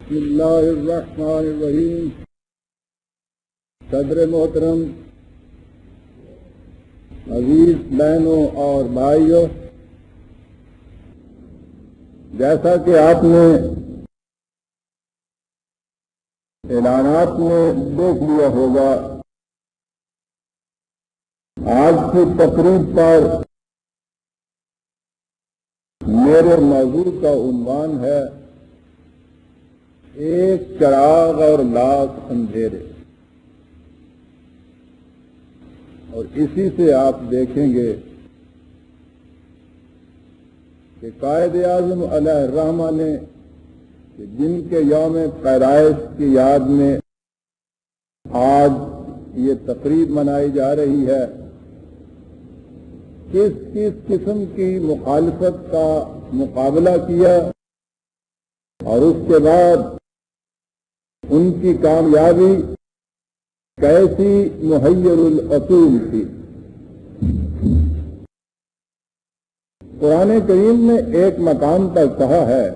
بسم اللہ الرحمن الرحیم۔ صدر محترم، عزیز بہنوں اور بھائیوں، جیسا کہ آپ نے اعلانات میں دیکھ لیا ہوگا، آج کی تقریب پر میرے موضوع کا عنوان ہے ایک چراغ اور لاکھ اندھیرے، اور اسی سے آپ دیکھیں گے کہ قائد اعظم علیہ الرحمہ نے کہ جن کے یوم پیدائش کی یاد میں آج یہ تقریب منائی جا رہی ہے، کس کس قسم کی مخالفت کا مقابلہ کیا اور اس کے بعد ان کی کامیابی کیسی محیر العقول تھی۔ قرآن کریم نے ایک مقام پر کہا ہے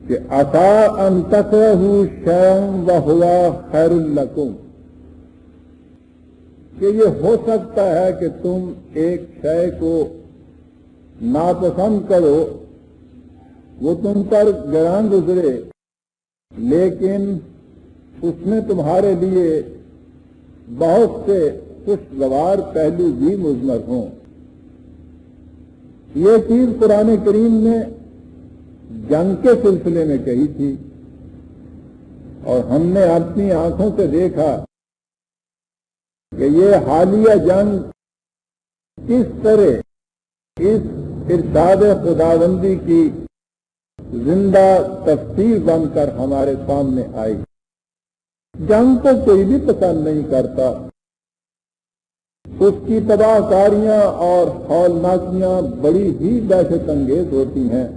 کہ عسیٰ ان تکرہوا شیئا وہو خیر لکم، کہ یہ ہو سکتا ہے کہ تم ایک شے کو ناپسند کرو، وہ تم پر گراں گزرے، لیکن اس میں تمہارے لیے بہت سے خوشگوار پہلو بھی مضمر ہوں۔ یہ چیز قرآن کریم نے جنگ کے سلسلے میں کہی تھی، اور ہم نے اپنی آنکھوں سے دیکھا کہ یہ حالیہ جنگ کس طرح اس ارشاد خداوندی کی زندہ تفسیر بن کر ہمارے سامنے آئی۔ جنگ کو کوئی بھی پسند نہیں کرتا، اس کی تباہ کاریاں اور ہولناکیاں بڑی ہی دہشت انگیز ہوتی ہیں،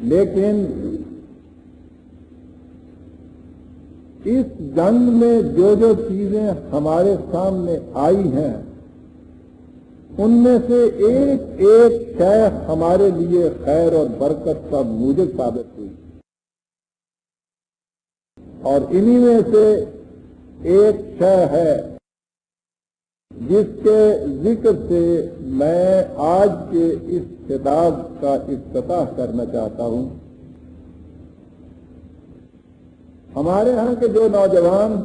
لیکن اس جنگ میں جو چیزیں ہمارے سامنے آئی ہیں، ان میں سے ایک ایک شے ہمارے لیے خیر اور برکت کا موجب ثابت ہوئی، اور انہی میں سے ایک شے ہے جس کے ذکر سے میں آج کے اس خطاب کا افتتاح کرنا چاہتا ہوں۔ ہمارے ہاں کے جو نوجوان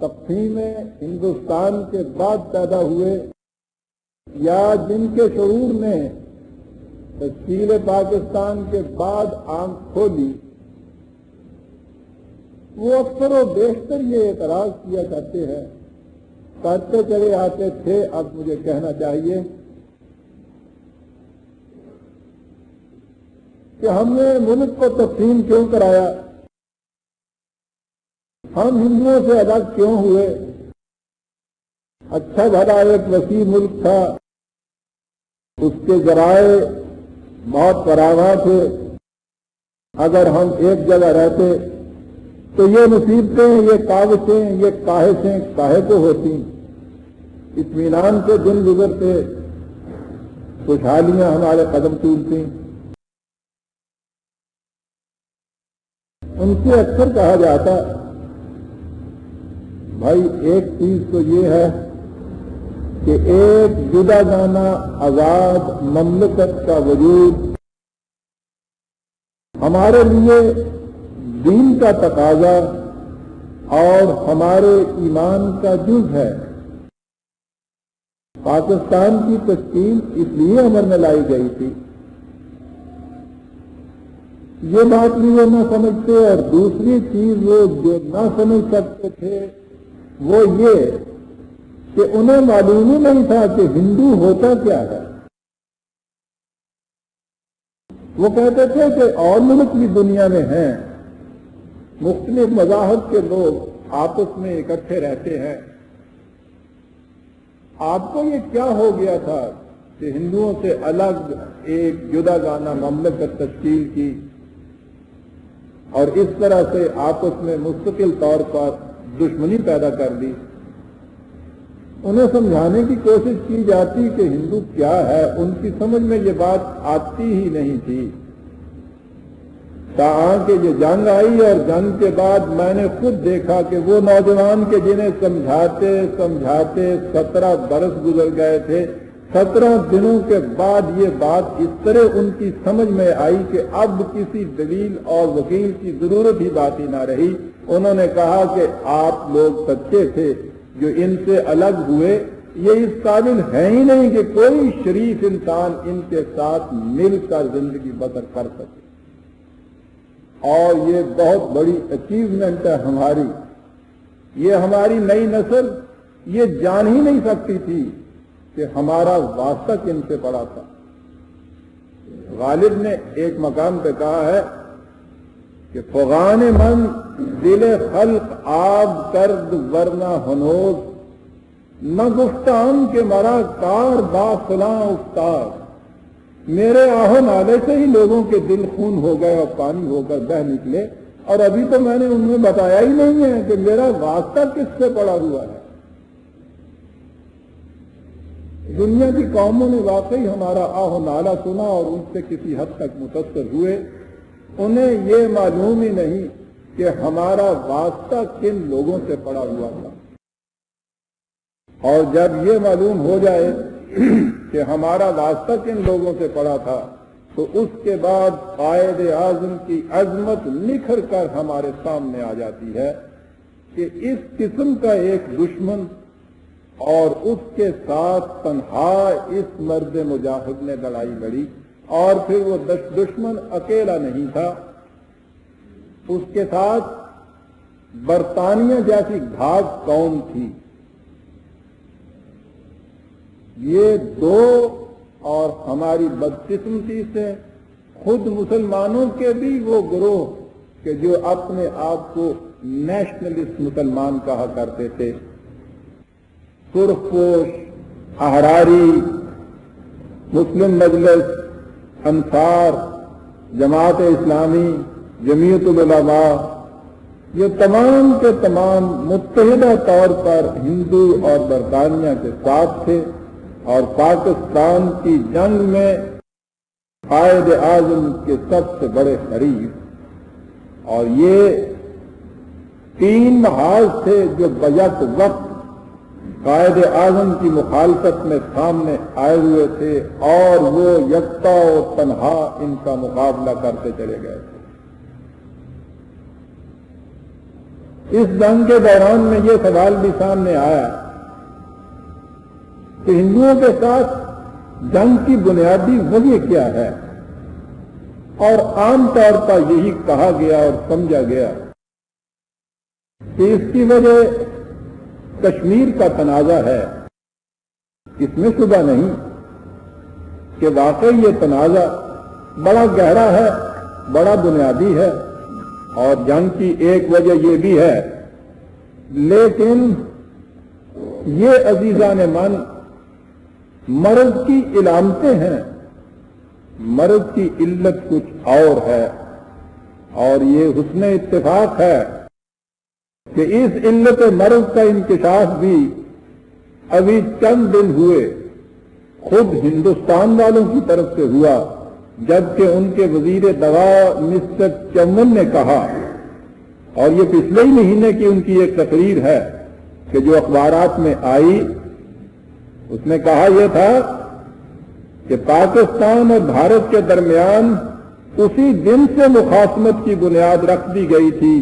تقسیم ہندوستان کے بعد پیدا ہوئے یا جن کے شعور نے تشکیل پاکستان کے بعد آنکھ کھولی، وہ اکثر و بیشتر یہ اعتراض کیا کرتے ہیں، کرتے چلے آتے تھے، اب مجھے کہنا چاہیے کہ ہم نے ملک کو تقسیم کیوں کرایا، ہم ہندوؤں سے الگ کیوں ہوئے؟ اچھا بھلا ایک وسیع ملک تھا، اس کے ذرائع بہت فراواں تھے، اگر ہم ایک جگہ رہتے تو یہ مصیبتیں، یہ کاوشیں، یہ کاہشیں کاہے کو ہوتی، اطمینان سے دن گزرتے، خوشحالیاں ہمارے قدم چومتی۔ ان سے اکثر کہا جاتا بھائی ایک چیز تو یہ ہے کہ ایک جدا گانا آزاد مملکت کا وجود ہمارے لیے دین کا تقاضا اور ہمارے ایمان کا جز ہے۔ پاکستان کی تشکیل اس لیے عمل میں لائی گئی تھی، یہ بات بھی وہ نہ سمجھتے، اور دوسری چیز وہ جو نہ سمجھ سکتے تھے وہ یہ کہ انہیں معلوم ہی نہیں تھا کہ ہندو ہوتا کیا ہے۔ وہ کہتے تھے کہ اور ملک بھی دنیا میں ہیں، مختلف مذاہب کے لوگ آپس میں اکٹھے رہتے ہیں، آپ کو یہ کیا ہو گیا تھا کہ ہندوؤں سے الگ ایک جدا گانا مملکت تشکیل کی اور اس طرح سے آپس میں مستقل طور پر دشمنی پیدا کر دی؟ انہیں سمجھانے کی کوشش کی جاتی کہ ہندو کیا ہے، ان کی سمجھ میں یہ بات آتی ہی نہیں تھی۔ کہ یہ جنگ آئی اور جنگ کے بعد میں نے خود دیکھا کہ وہ نوجوان کے جنہیں سمجھاتے سمجھاتے 17 برس گزر گئے تھے، 17 دنوں کے بعد یہ بات اس طرح ان کی سمجھ میں آئی کہ اب کسی دلیل اور وکیل کی ضرورت ہی باقی نہ رہی۔ انہوں نے کہا کہ آپ لوگ سچے تھے، جو ان سے الگ ہوئے یہ اس قابل ہے ہی نہیں کہ کوئی شریف انسان ان کے ساتھ مل کر زندگی بسر کر سکے، اور یہ بہت بڑی اچیومنٹ ہے ہماری۔ یہ ہماری نئی نسل یہ جان ہی نہیں سکتی تھی کہ ہمارا واسطہ کن سے پڑا تھا۔ غالب نے ایک مقام پہ کہا ہے کہ فغان من دل خلق آب کرد ورنہ ہنوز، نہ گفتان کے مرا کار با فلاں افتاد۔ میرے آہو نالے سے ہی لوگوں کے دل خون ہو گئے اور پانی ہو کر بہہ نکلے، اور ابھی تو میں نے ان میں بتایا ہی نہیں ہے کہ میرا واسطہ کس سے پڑا ہوا ہے۔ دنیا کی قوموں نے واقعی ہمارا آہ و نالہ سنا اور ان سے کسی حد تک متاثر ہوئے، انہیں یہ معلوم ہی نہیں کہ ہمارا واسطہ کن لوگوں سے پڑا ہوا تھا۔ اور جب یہ معلوم ہو جائے کہ ہمارا واسطہ کن لوگوں سے پڑا تھا تو اس کے بعد قائد اعظم کی عظمت نکھر کر ہمارے سامنے آ جاتی ہے کہ اس قسم کا ایک دشمن اور اس کے ساتھ تنہا اس مرد مجاہد نے لڑائی لڑی، اور پھر وہ دشمن اکیلا نہیں تھا، اس کے ساتھ برطانیہ جیسی گھاٹ قوم تھی۔ یہ دو اور ہماری بدقسمتی سے خود مسلمانوں کے بھی وہ گروہ کہ جو اپنے آپ کو نیشنلسٹ مسلمان کہا کرتے تھے، سرخ پوش، احراری، مسلم مجلس، انصار، جماعت اسلامی، جمعیت العلماء، یہ تمام کے تمام متحدہ طور پر ہندو اور برطانیہ کے ساتھ تھے، اور پاکستان کی جنگ میں قائد اعظم کے سب سے بڑے حریف، اور یہ 3 محاذ تھے جو بیک وقت قائد اعظم کی مخالفت میں سامنے آئے ہوئے تھے، اور وہ یکتا و تنہا ان کا مقابلہ کرتے چلے گئے تھے۔ اس جنگ کے دوران میں یہ سوال بھی سامنے آیا کہ ہندوؤں کے ساتھ جنگ کی بنیادی وجہ کیا ہے، اور عام طور پر یہی کہا گیا اور سمجھا گیا کہ اس کی وجہ کشمیر کا تنازع ہے۔ اس میں شبہ نہیں کہ واقعی یہ تنازع بڑا گہرا ہے، بڑا بنیادی ہے، اور جنگ کی ایک وجہ یہ بھی ہے، لیکن یہ عزیزان من مرض کی علامتیں ہیں، مرض کی علت کچھ اور ہے، اور یہ حسن اتفاق ہے کہ اس علت مرض کا انکشاف بھی ابھی چند دن ہوئے خود ہندوستان والوں کی طرف سے ہوا، جبکہ ان کے وزیر دوا مسٹر چمن نے کہا، اور یہ پچھلے ہی مہینے کی ان کی ایک تقریر ہے کہ جو اخبارات میں آئی، اس نے کہا یہ تھا کہ پاکستان اور بھارت کے درمیان اسی دن سے مخاصمت کی بنیاد رکھ دی گئی تھی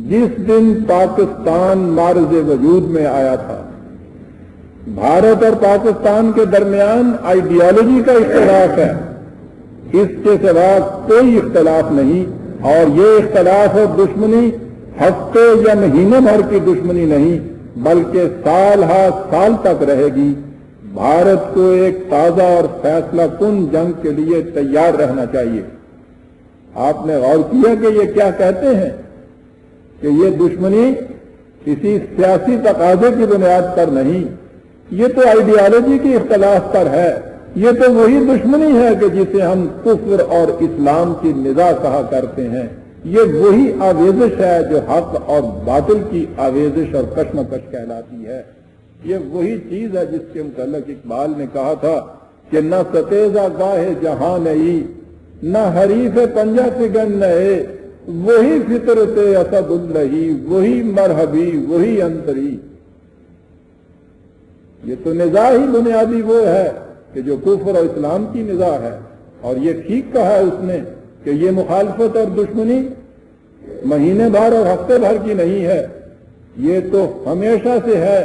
جس دن پاکستان معرض وجود میں آیا تھا۔ بھارت اور پاکستان کے درمیان آئیڈیالوجی کا اختلاف ہے، اس کے سوا کوئی اختلاف نہیں، اور یہ اختلاف اور دشمنی ہفتے یا مہینے بھر کی دشمنی نہیں بلکہ سال ہا سال تک رہے گی۔ بھارت کو ایک تازہ اور فیصلہ کن جنگ کے لیے تیار رہنا چاہیے۔ آپ نے غور کیا کہ یہ کیا کہتے ہیں کہ یہ دشمنی کسی سیاسی تقاضے کی بنیاد پر نہیں، یہ تو آئیڈیالوجی کی اختلاف پر ہے، یہ تو وہی دشمنی ہے کہ جسے ہم کفر اور اسلام کی نزاع کہا کرتے ہیں، یہ وہی آویزش ہے جو حق اور باطل کی آویزش اور کشمکش کہلاتی ہے۔ یہ وہی چیز ہے جس کے متعلق اقبال نے کہا تھا کہ نہ ستیزہ گاہ جہاں نئی نہ حریف پنجہ فگن نئے، وہی فطرت اسد اللہی، وہی مرحبی، وہی انتری۔ یہ تو نزاع ہی بنیادی وہ ہے کہ جو کفر اور اسلام کی نزاع ہے، اور یہ ٹھیک کہا ہے اس نے کہ یہ مخالفت اور دشمنی مہینے بھر اور ہفتے بھر کی نہیں ہے، یہ تو ہمیشہ سے ہے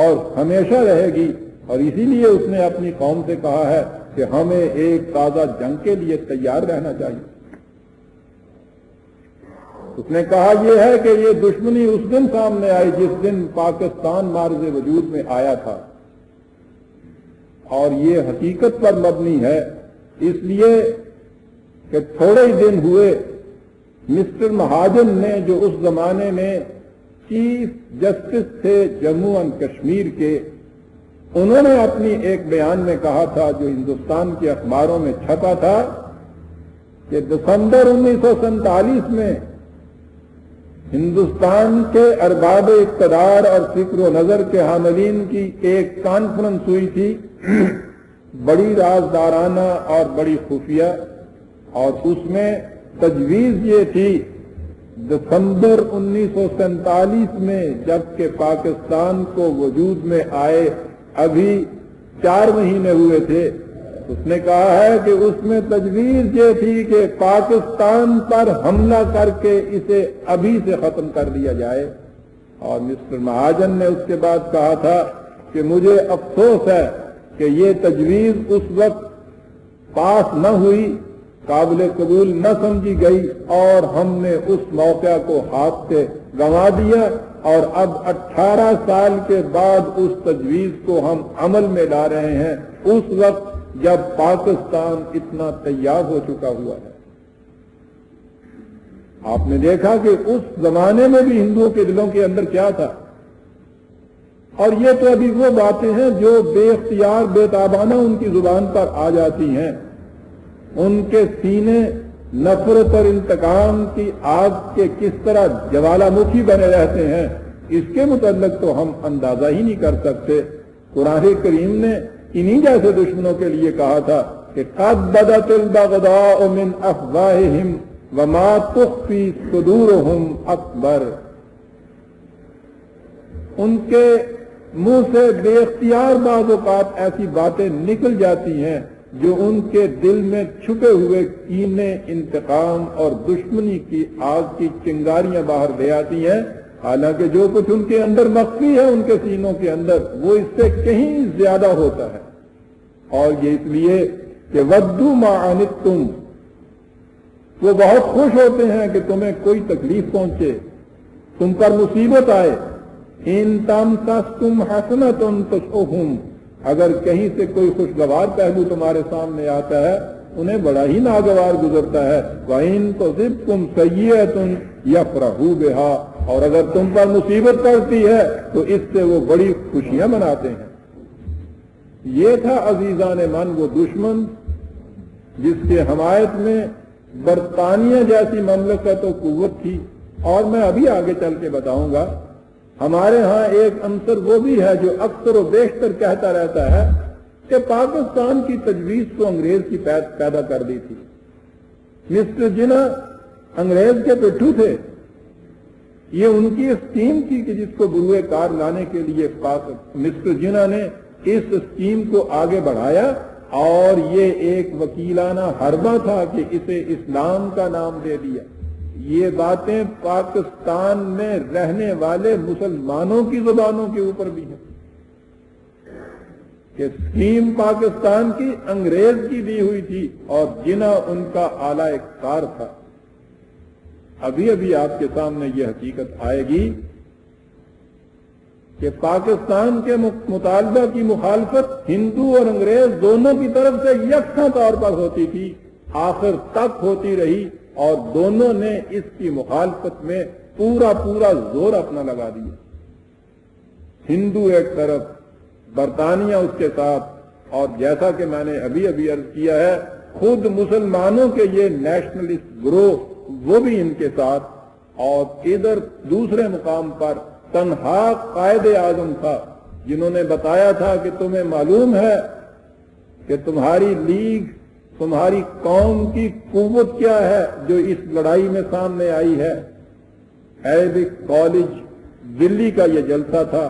اور ہمیشہ رہے گی، اور اسی لیے اس نے اپنی قوم سے کہا ہے کہ ہمیں ایک تازہ جنگ کے لیے تیار رہنا چاہیے۔ اس نے کہا یہ ہے کہ یہ دشمنی اس دن سامنے آئی جس دن پاکستان معرض وجود میں آیا تھا، اور یہ حقیقت پر مبنی ہے، اس لیے کہ تھوڑے ہی دن ہوئے مسٹر مہاجن نے، جو اس زمانے میں چیف جسٹس تھے جموں اینڈ کشمیر کے، انہوں نے اپنی ایک بیان میں کہا تھا جو ہندوستان کے اخباروں میں چھپا تھا کہ دسمبر 1947 میں ہندوستان کے ارباب اقتدار اور فکر و نظر کے حاملین کی ایک کانفرنس ہوئی تھی، بڑی رازدارانہ اور بڑی خفیہ، اور اس میں تجویز یہ تھی دسمبر 1947 میں جبکہ پاکستان کو وجود میں آئے ابھی 4 مہینے ہوئے تھے، اس نے کہا ہے کہ اس میں تجویز یہ تھی کہ پاکستان پر حملہ کر کے اسے ابھی سے ختم کر دیا جائے، اور مسٹر مہاجن نے اس کے بعد کہا تھا کہ مجھے افسوس ہے کہ یہ تجویز اس وقت پاس نہ ہوئی، قابل قبول نہ سمجھی گئی، اور ہم نے اس موقع کو ہاتھ سے گنوا دیا، اور اب 18 سال کے بعد اس تجویز کو ہم عمل میں لا رہے ہیں، اس وقت جب پاکستان اتنا تیار ہو چکا ہوا ہے۔ آپ نے دیکھا کہ اس زمانے میں بھی ہندوؤں کے دلوں کے اندر کیا تھا، اور یہ تو ابھی وہ باتیں ہیں جو بے اختیار بے تابانہ ان کی زبان پر آ جاتی ہیں، ان کے سینے نفرت اور انتقام کی آگ کے کس طرح جوالا مکھی بنے رہتے ہیں، اس کے متعلق تو ہم اندازہ ہی نہیں کر سکتے۔ قرآن کریم نے انہی جیسے دشمنوں کے لیے کہا تھا کہ قد بدت البغضاء من افواہہم وما تخفی صدورہم اکبر، ان کے منہ سے بے اختیار بعض اوقات ایسی باتیں نکل جاتی ہیں جو ان کے دل میں چھپے ہوئے کینے، انتقام اور دشمنی کی آگ کی چنگاریاں باہر لے آتی ہیں، حالانکہ جو کچھ ان کے اندر مخفی ہے ان کے سینوں کے اندر وہ اس سے کہیں زیادہ ہوتا ہے۔ اور یہ اس لیے کہ ودوا ما عنتم، وہ بہت خوش ہوتے ہیں کہ تمہیں کوئی تکلیف پہنچے، تم پر مصیبت آئے، ان تمسسکم حسنۃ تسؤہم، اگر کہیں سے کوئی خوشگوار پہلو تمہارے سامنے آتا ہے انہیں بڑا ہی ناگوار گزرتا ہے، وَإِن تُصِبْكُمْ سَيِّئَةٌ يَفْرَحُوا بِهَا، اور اگر تم پر مصیبت پڑتی ہے تو اس سے وہ بڑی خوشیاں مناتے ہیں۔ یہ تھا عزیزان من وہ دشمن جس کے حمایت میں برطانیہ جیسی مملکت و قوت تھی، اور میں ابھی آگے چل کے بتاؤں گا۔ ہمارے ہاں ایک عنصر وہ بھی ہے جو اکثر و بیشتر کہتا رہتا ہے کہ پاکستان کی تجویز تو انگریز کی پیدا کر دی تھی۔ مسٹر جناح انگریز کے پٹھو تھے، یہ ان کی اسکیم تھی کہ جس کو بروئے کار لانے کے لیے مسٹر جناح نے اس اسکیم کو آگے بڑھایا، اور یہ ایک وکیلانہ حربہ تھا کہ اسے اسلام کا نام دے دیا۔ یہ باتیں پاکستان میں رہنے والے مسلمانوں کی زبانوں کے اوپر بھی ہیں کہ اسکیم پاکستان کی انگریز کی دی ہوئی تھی اور جناح ان کا اعلیٰ کار تھا۔ ابھی ابھی آپ کے سامنے یہ حقیقت آئے گی کہ پاکستان کے مطالبہ کی مخالفت ہندو اور انگریز دونوں کی طرف سے یکساں طور پر ہوتی تھی، آخر تک ہوتی رہی، اور دونوں نے اس کی مخالفت میں پورا زور اپنا لگا دیا۔ ہندو ایک طرف، برطانیہ اس کے ساتھ، اور جیسا کہ میں نے ابھی عرض کیا ہے خود مسلمانوں کے یہ نیشنلسٹ گروہ وہ بھی ان کے ساتھ، اور ادھر دوسرے مقام پر تنہا قائد اعظم تھا جنہوں نے بتایا تھا کہ تمہیں معلوم ہے کہ تمہاری لیگ، تمہاری قوم کی قوت کیا ہے جو اس لڑائی میں سامنے آئی ہے۔ عربک کالج دلی کا یہ جلسہ تھا،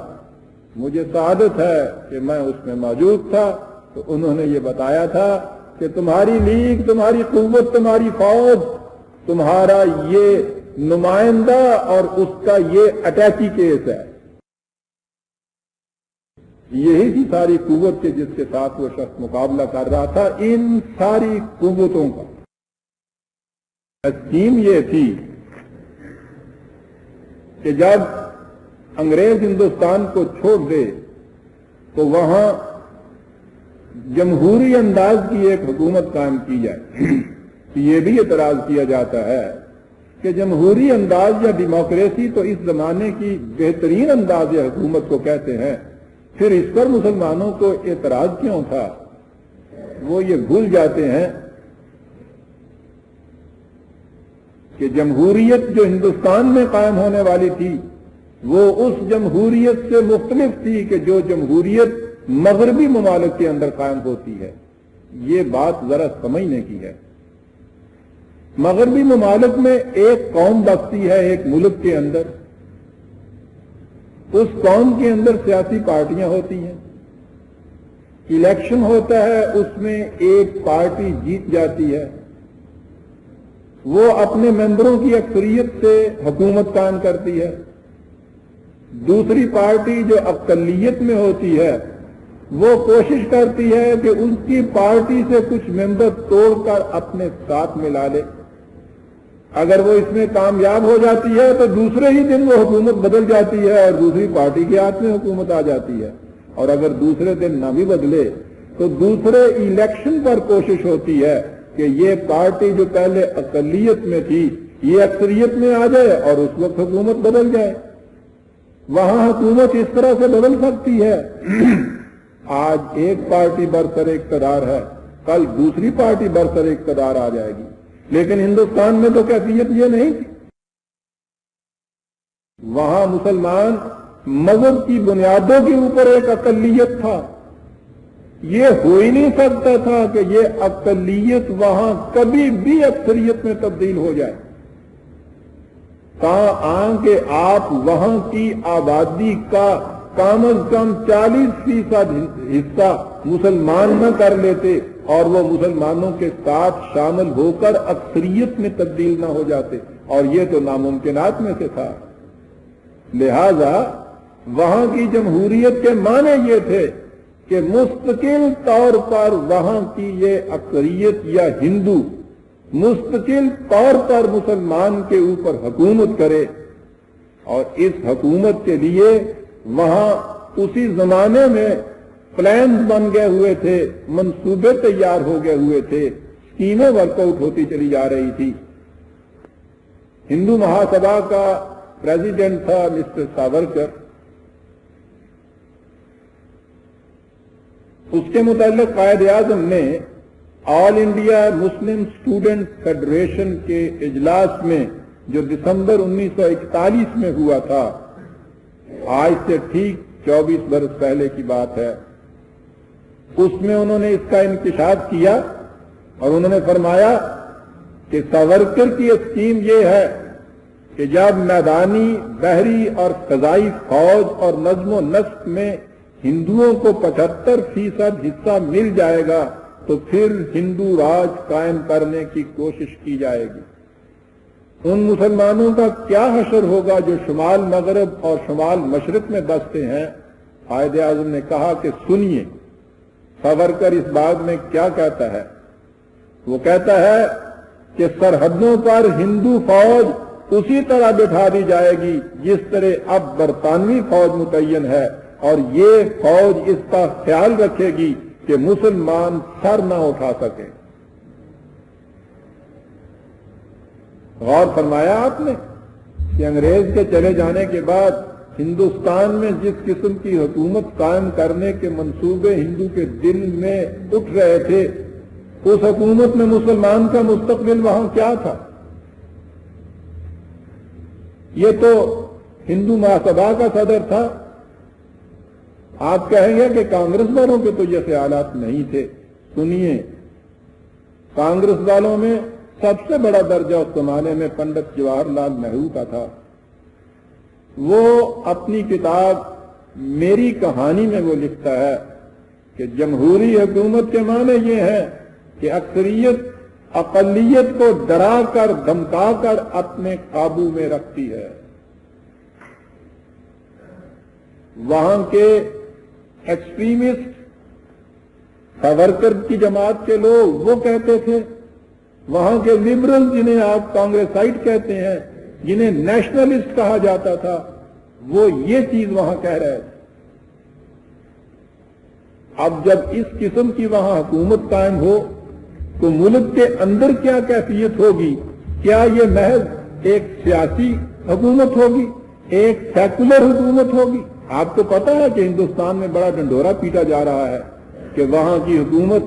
مجھے سعادت ہے کہ میں اس میں موجود تھا، تو انہوں نے یہ بتایا تھا کہ تمہاری لیگ، تمہاری قوت، تمہاری فوج، تمہارا یہ نمائندہ اور اس کا یہ اٹیچی کیس ہے۔ یہی تھی ساری قوت کے جس کے ساتھ وہ شخص مقابلہ کر رہا تھا۔ ان ساری قوتوں کا اسکیم یہ تھی کہ جب انگریز ہندوستان کو چھوڑ دے تو وہاں جمہوری انداز کی ایک حکومت قائم کی جائے۔ یہ بھی اعتراض کیا جاتا ہے کہ جمہوری انداز یا ڈیموکریسی تو اس زمانے کی بہترین انداز حکومت کو کہتے ہیں، پھر اس پر مسلمانوں کو اعتراض کیوں تھا؟ وہ یہ بھول جاتے ہیں کہ جمہوریت جو ہندوستان میں قائم ہونے والی تھی وہ اس جمہوریت سے مختلف تھی کہ جو جمہوریت مغربی ممالک کے اندر قائم ہوتی ہے۔ یہ بات ذرا سمجھنے کی ہے۔ مغربی ممالک میں ایک قوم بستی ہے ایک ملک کے اندر، اس قوم کے اندر سیاسی پارٹیاں ہوتی ہیں، الیکشن ہوتا ہے، اس میں ایک پارٹی جیت جاتی ہے، وہ اپنے ممبروں کی اکثریت سے حکومت قائم کرتی ہے۔ دوسری پارٹی جو اقلیت میں ہوتی ہے وہ کوشش کرتی ہے کہ ان کی پارٹی سے کچھ ممبر توڑ کر اپنے ساتھ ملا لے۔ اگر وہ اس میں کامیاب ہو جاتی ہے تو دوسرے ہی دن وہ حکومت بدل جاتی ہے اور دوسری پارٹی کے ہاتھ میں حکومت آ جاتی ہے، اور اگر دوسرے دن نہ بھی بدلے تو دوسرے الیکشن پر کوشش ہوتی ہے کہ یہ پارٹی جو پہلے اقلیت میں تھی یہ اکثریت میں آ جائے اور اس وقت حکومت بدل جائے۔ وہاں حکومت اس طرح سے بدل سکتی ہے، آج ایک پارٹی برسر اقتدار ہے، کل دوسری پارٹی برسر اقتدار آ جائے گی، لیکن ہندوستان میں تو کیفیت یہ نہیں تھی۔ وہاں مسلمان مذہب کی بنیادوں کے اوپر ایک اقلیت تھا، یہ ہو ہی نہیں سکتا تھا کہ یہ اقلیت وہاں کبھی بھی اکثریت میں تبدیل ہو جائے، تاں کہ آپ وہاں کی آبادی کا کم از کم 40% حصہ مسلمان نہ کر لیتے اور وہ مسلمانوں کے ساتھ شامل ہو کر اکثریت میں تبدیل نہ ہو جاتے، اور یہ تو ناممکنات میں سے تھا۔ لہذا وہاں کی جمہوریت کے معنی یہ تھے کہ مستقل طور پر وہاں کی یہ اکثریت یا ہندو مستقل طور پر مسلمان کے اوپر حکومت کرے، اور اس حکومت کے لیے وہاں اسی زمانے میں پلانز بن گئے ہوئے تھے، منصوبے تیار ہو گئے ہوئے تھے، اسکیمیں ورک آؤٹ ہوتی چلی جا رہی تھی۔ ہندو مہاسبھا کا پریزیڈنٹ تھا مسٹر ساورکر، اس کے متعلق قائد اعظم نے آل انڈیا مسلم اسٹوڈنٹ فیڈریشن کے اجلاس میں جو دسمبر 1941 میں ہوا تھا، آج سے ٹھیک 24 برس پہلے کی بات ہے، اس میں انہوں نے اس کا انکشاف کیا اور انہوں نے فرمایا کہ ساورکر کی اسکیم یہ ہے کہ جب میدانی، بحری اور فضائی فوج اور نظم و نسق میں ہندوؤں کو 75% حصہ مل جائے گا تو پھر ہندو راج قائم کرنے کی کوشش کی جائے گی۔ ان مسلمانوں کا کیا حشر ہوگا جو شمال مغرب اور شمال مشرق میں بستے ہیں؟ قائد اعظم نے کہا کہ سنیے ساورکر اس بات میں کیا کہتا ہے۔ وہ کہتا ہے کہ سرحدوں پر ہندو فوج اسی طرح بٹھا دی جائے گی جس طرح اب برطانوی فوج متعین ہے، اور یہ فوج اس کا خیال رکھے گی کہ مسلمان سر نہ اٹھا سکے۔ غور فرمایا آپ نے کہ انگریز کے چلے جانے کے بعد ہندوستان میں جس قسم کی حکومت قائم کرنے کے منصوبے ہندو کے دل میں اٹھ رہے تھے، اس حکومت میں مسلمان کا مستقبل وہاں کیا تھا؟ یہ تو ہندو مہاسبھا کا صدر تھا، آپ کہیں گے کہ کانگریس والوں کے تو یہ خیالات نہیں تھے. سنیے، کانگریس والوں میں سب سے بڑا درجہ اس زمانے میں پنڈت جواہر لال نہرو کا تھا. وہ اپنی کتاب میری کہانی میں وہ لکھتا ہے کہ جمہوری حکومت کے معنی یہ ہے کہ اکثریت اقلیت کو ڈرا کر دھمکا کر اپنے قابو میں رکھتی ہے. وہاں کے ایکسٹریمسٹ ساورکر کی جماعت کے لوگ وہ کہتے تھے، وہاں کے لبرل جنہیں آپ کانگریسائٹ کہتے ہیں، جنہیں نیشنلسٹ کہا جاتا تھا، وہ یہ چیز وہاں کہہ رہے تھے. اب جب اس قسم کی وہاں حکومت قائم ہو تو ملک کے اندر کیا کیفیت ہوگی؟ کیا یہ محض ایک سیاسی حکومت ہوگی، ایک سیکولر حکومت ہوگی؟ آپ کو پتا ہے کہ ہندوستان میں بڑا ڈنڈورا پیٹا جا رہا ہے کہ وہاں کی حکومت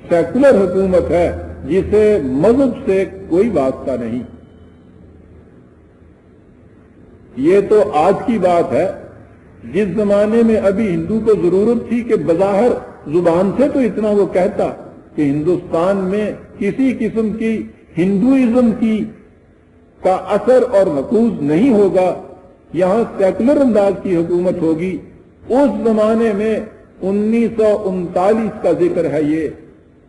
سیکولر حکومت ہے جسے مذہب سے کوئی واسطہ نہیں. یہ تو آج کی بات ہے. جس زمانے میں ابھی ہندو کو ضرورت تھی کہ بظاہر زبان سے تو اتنا وہ کہتا کہ ہندوستان میں کسی قسم کی ہندوازم کی کا اثر اور نفوذ نہیں ہوگا، یہاں سیکولر انداز کی حکومت ہوگی، اس زمانے میں 1939 کا ذکر ہے یہ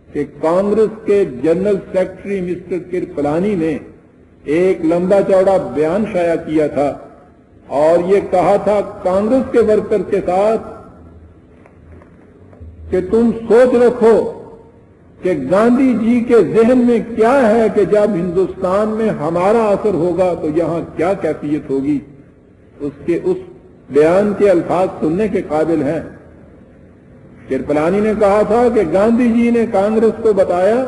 کہ کانگریس کے جنرل سیکرٹری مسٹر کرپلانی نے ایک لمبا چوڑا بیان شائع کیا تھا اور یہ کہا تھا کانگریس کے ورکر کے ساتھ کہ تم سوچ رکھو کہ گاندھی جی کے ذہن میں کیا ہے کہ جب ہندوستان میں ہمارا اثر ہوگا تو یہاں کیا کیفیت ہوگی. اس بیان کے الفاظ سننے کے قابل ہیں. کرپلانی نے کہا تھا کہ گاندھی جی نے کانگریس کو بتایا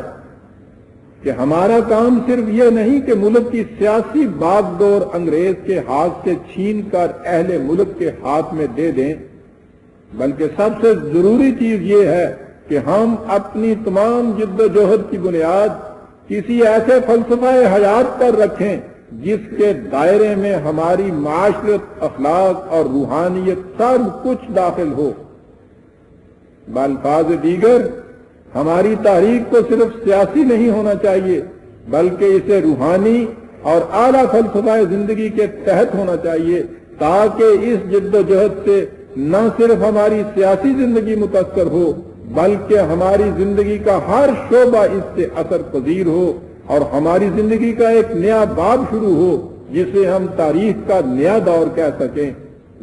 کہ ہمارا کام صرف یہ نہیں کہ ملک کی سیاسی باغ ڈور انگریز کے ہاتھ سے چھین کر اہل ملک کے ہاتھ میں دے دیں، بلکہ سب سے ضروری چیز یہ ہے کہ ہم اپنی تمام جد و جہد کی بنیاد کسی ایسے فلسفہ حیات پر رکھیں جس کے دائرے میں ہماری معاشرت، اخلاق اور روحانیت سب کچھ داخل ہو. بالفاظ دیگر، ہماری تحریک کو صرف سیاسی نہیں ہونا چاہیے بلکہ اسے روحانی اور اعلیٰ فلسفہ زندگی کے تحت ہونا چاہیے، تاکہ اس جد و جہد سے نہ صرف ہماری سیاسی زندگی متاثر ہو بلکہ ہماری زندگی کا ہر شعبہ اس سے اثر پذیر ہو اور ہماری زندگی کا ایک نیا باب شروع ہو جسے ہم تاریخ کا نیا دور کہہ سکیں.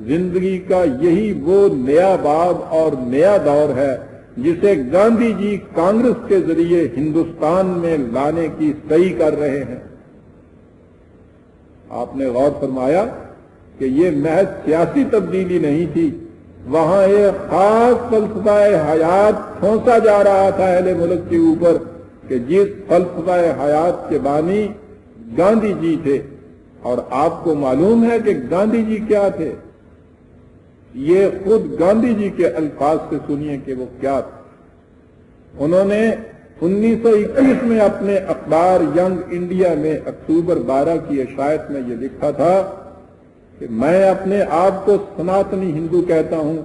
زندگی کا یہی وہ نیا باب اور نیا دور ہے جسے گاندھی جی کانگریس کے ذریعے ہندوستان میں لانے کی صحیح کر رہے ہیں. آپ نے غور فرمایا کہ یہ محض سیاسی تبدیلی نہیں تھی، وہاں ایک خاص فلسفہ حیات پھونسا جا رہا تھا اہل ملک کے اوپر کہ جس فلسفہ حیات کے بانی گاندھی جی تھے. اور آپ کو معلوم ہے کہ گاندھی جی کیا تھے؟ یہ خود گاندھی جی کے الفاظ سے سنیے کہ وہ کیا تھے. انہوں نے 1921 میں اپنے اخبار ینگ انڈیا میں اکتوبر 12 کی اشاعت میں یہ لکھا تھا کہ میں اپنے آپ کو سناتنی ہندو کہتا ہوں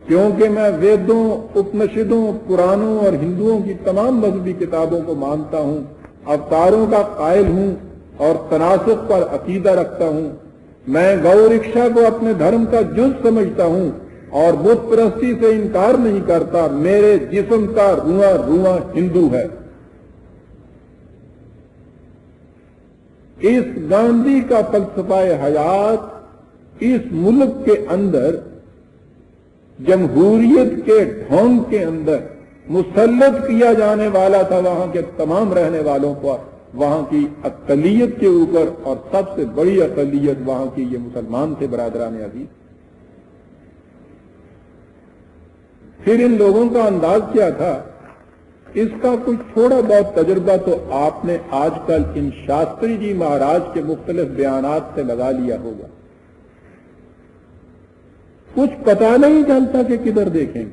کیونکہ میں ویدوں، اپنشدوں، پرانوں اور ہندوؤں کی تمام مذہبی کتابوں کو مانتا ہوں، اوتاروں کا قائل ہوں اور تناسخ پر عقیدہ رکھتا ہوں. میں گو رکشا کو اپنے دھرم کا جز سمجھتا ہوں اور بت پرستی سے انکار نہیں کرتا. میرے جسم کا رواں رواں ہندو ہے. اس گاندھی کا فلسفہ حیات اس ملک کے اندر جمہوریت کے ڈھونگ کے اندر مسلط کیا جانے والا تھا وہاں کے تمام رہنے والوں پر، وہاں کی اقلیت کے اوپر، اور سب سے بڑی اقلیت وہاں کی یہ مسلمان تھے برادران عزیز. پھر ان لوگوں کا انداز کیا تھا؟ اس کا کچھ تھوڑا بہت تجربہ تو آپ نے آج کل ان شاستری جی مہاراج کے مختلف بیانات سے لگا لیا ہوگا. کچھ پتہ نہیں چلتا کہ کدھر دیکھیں.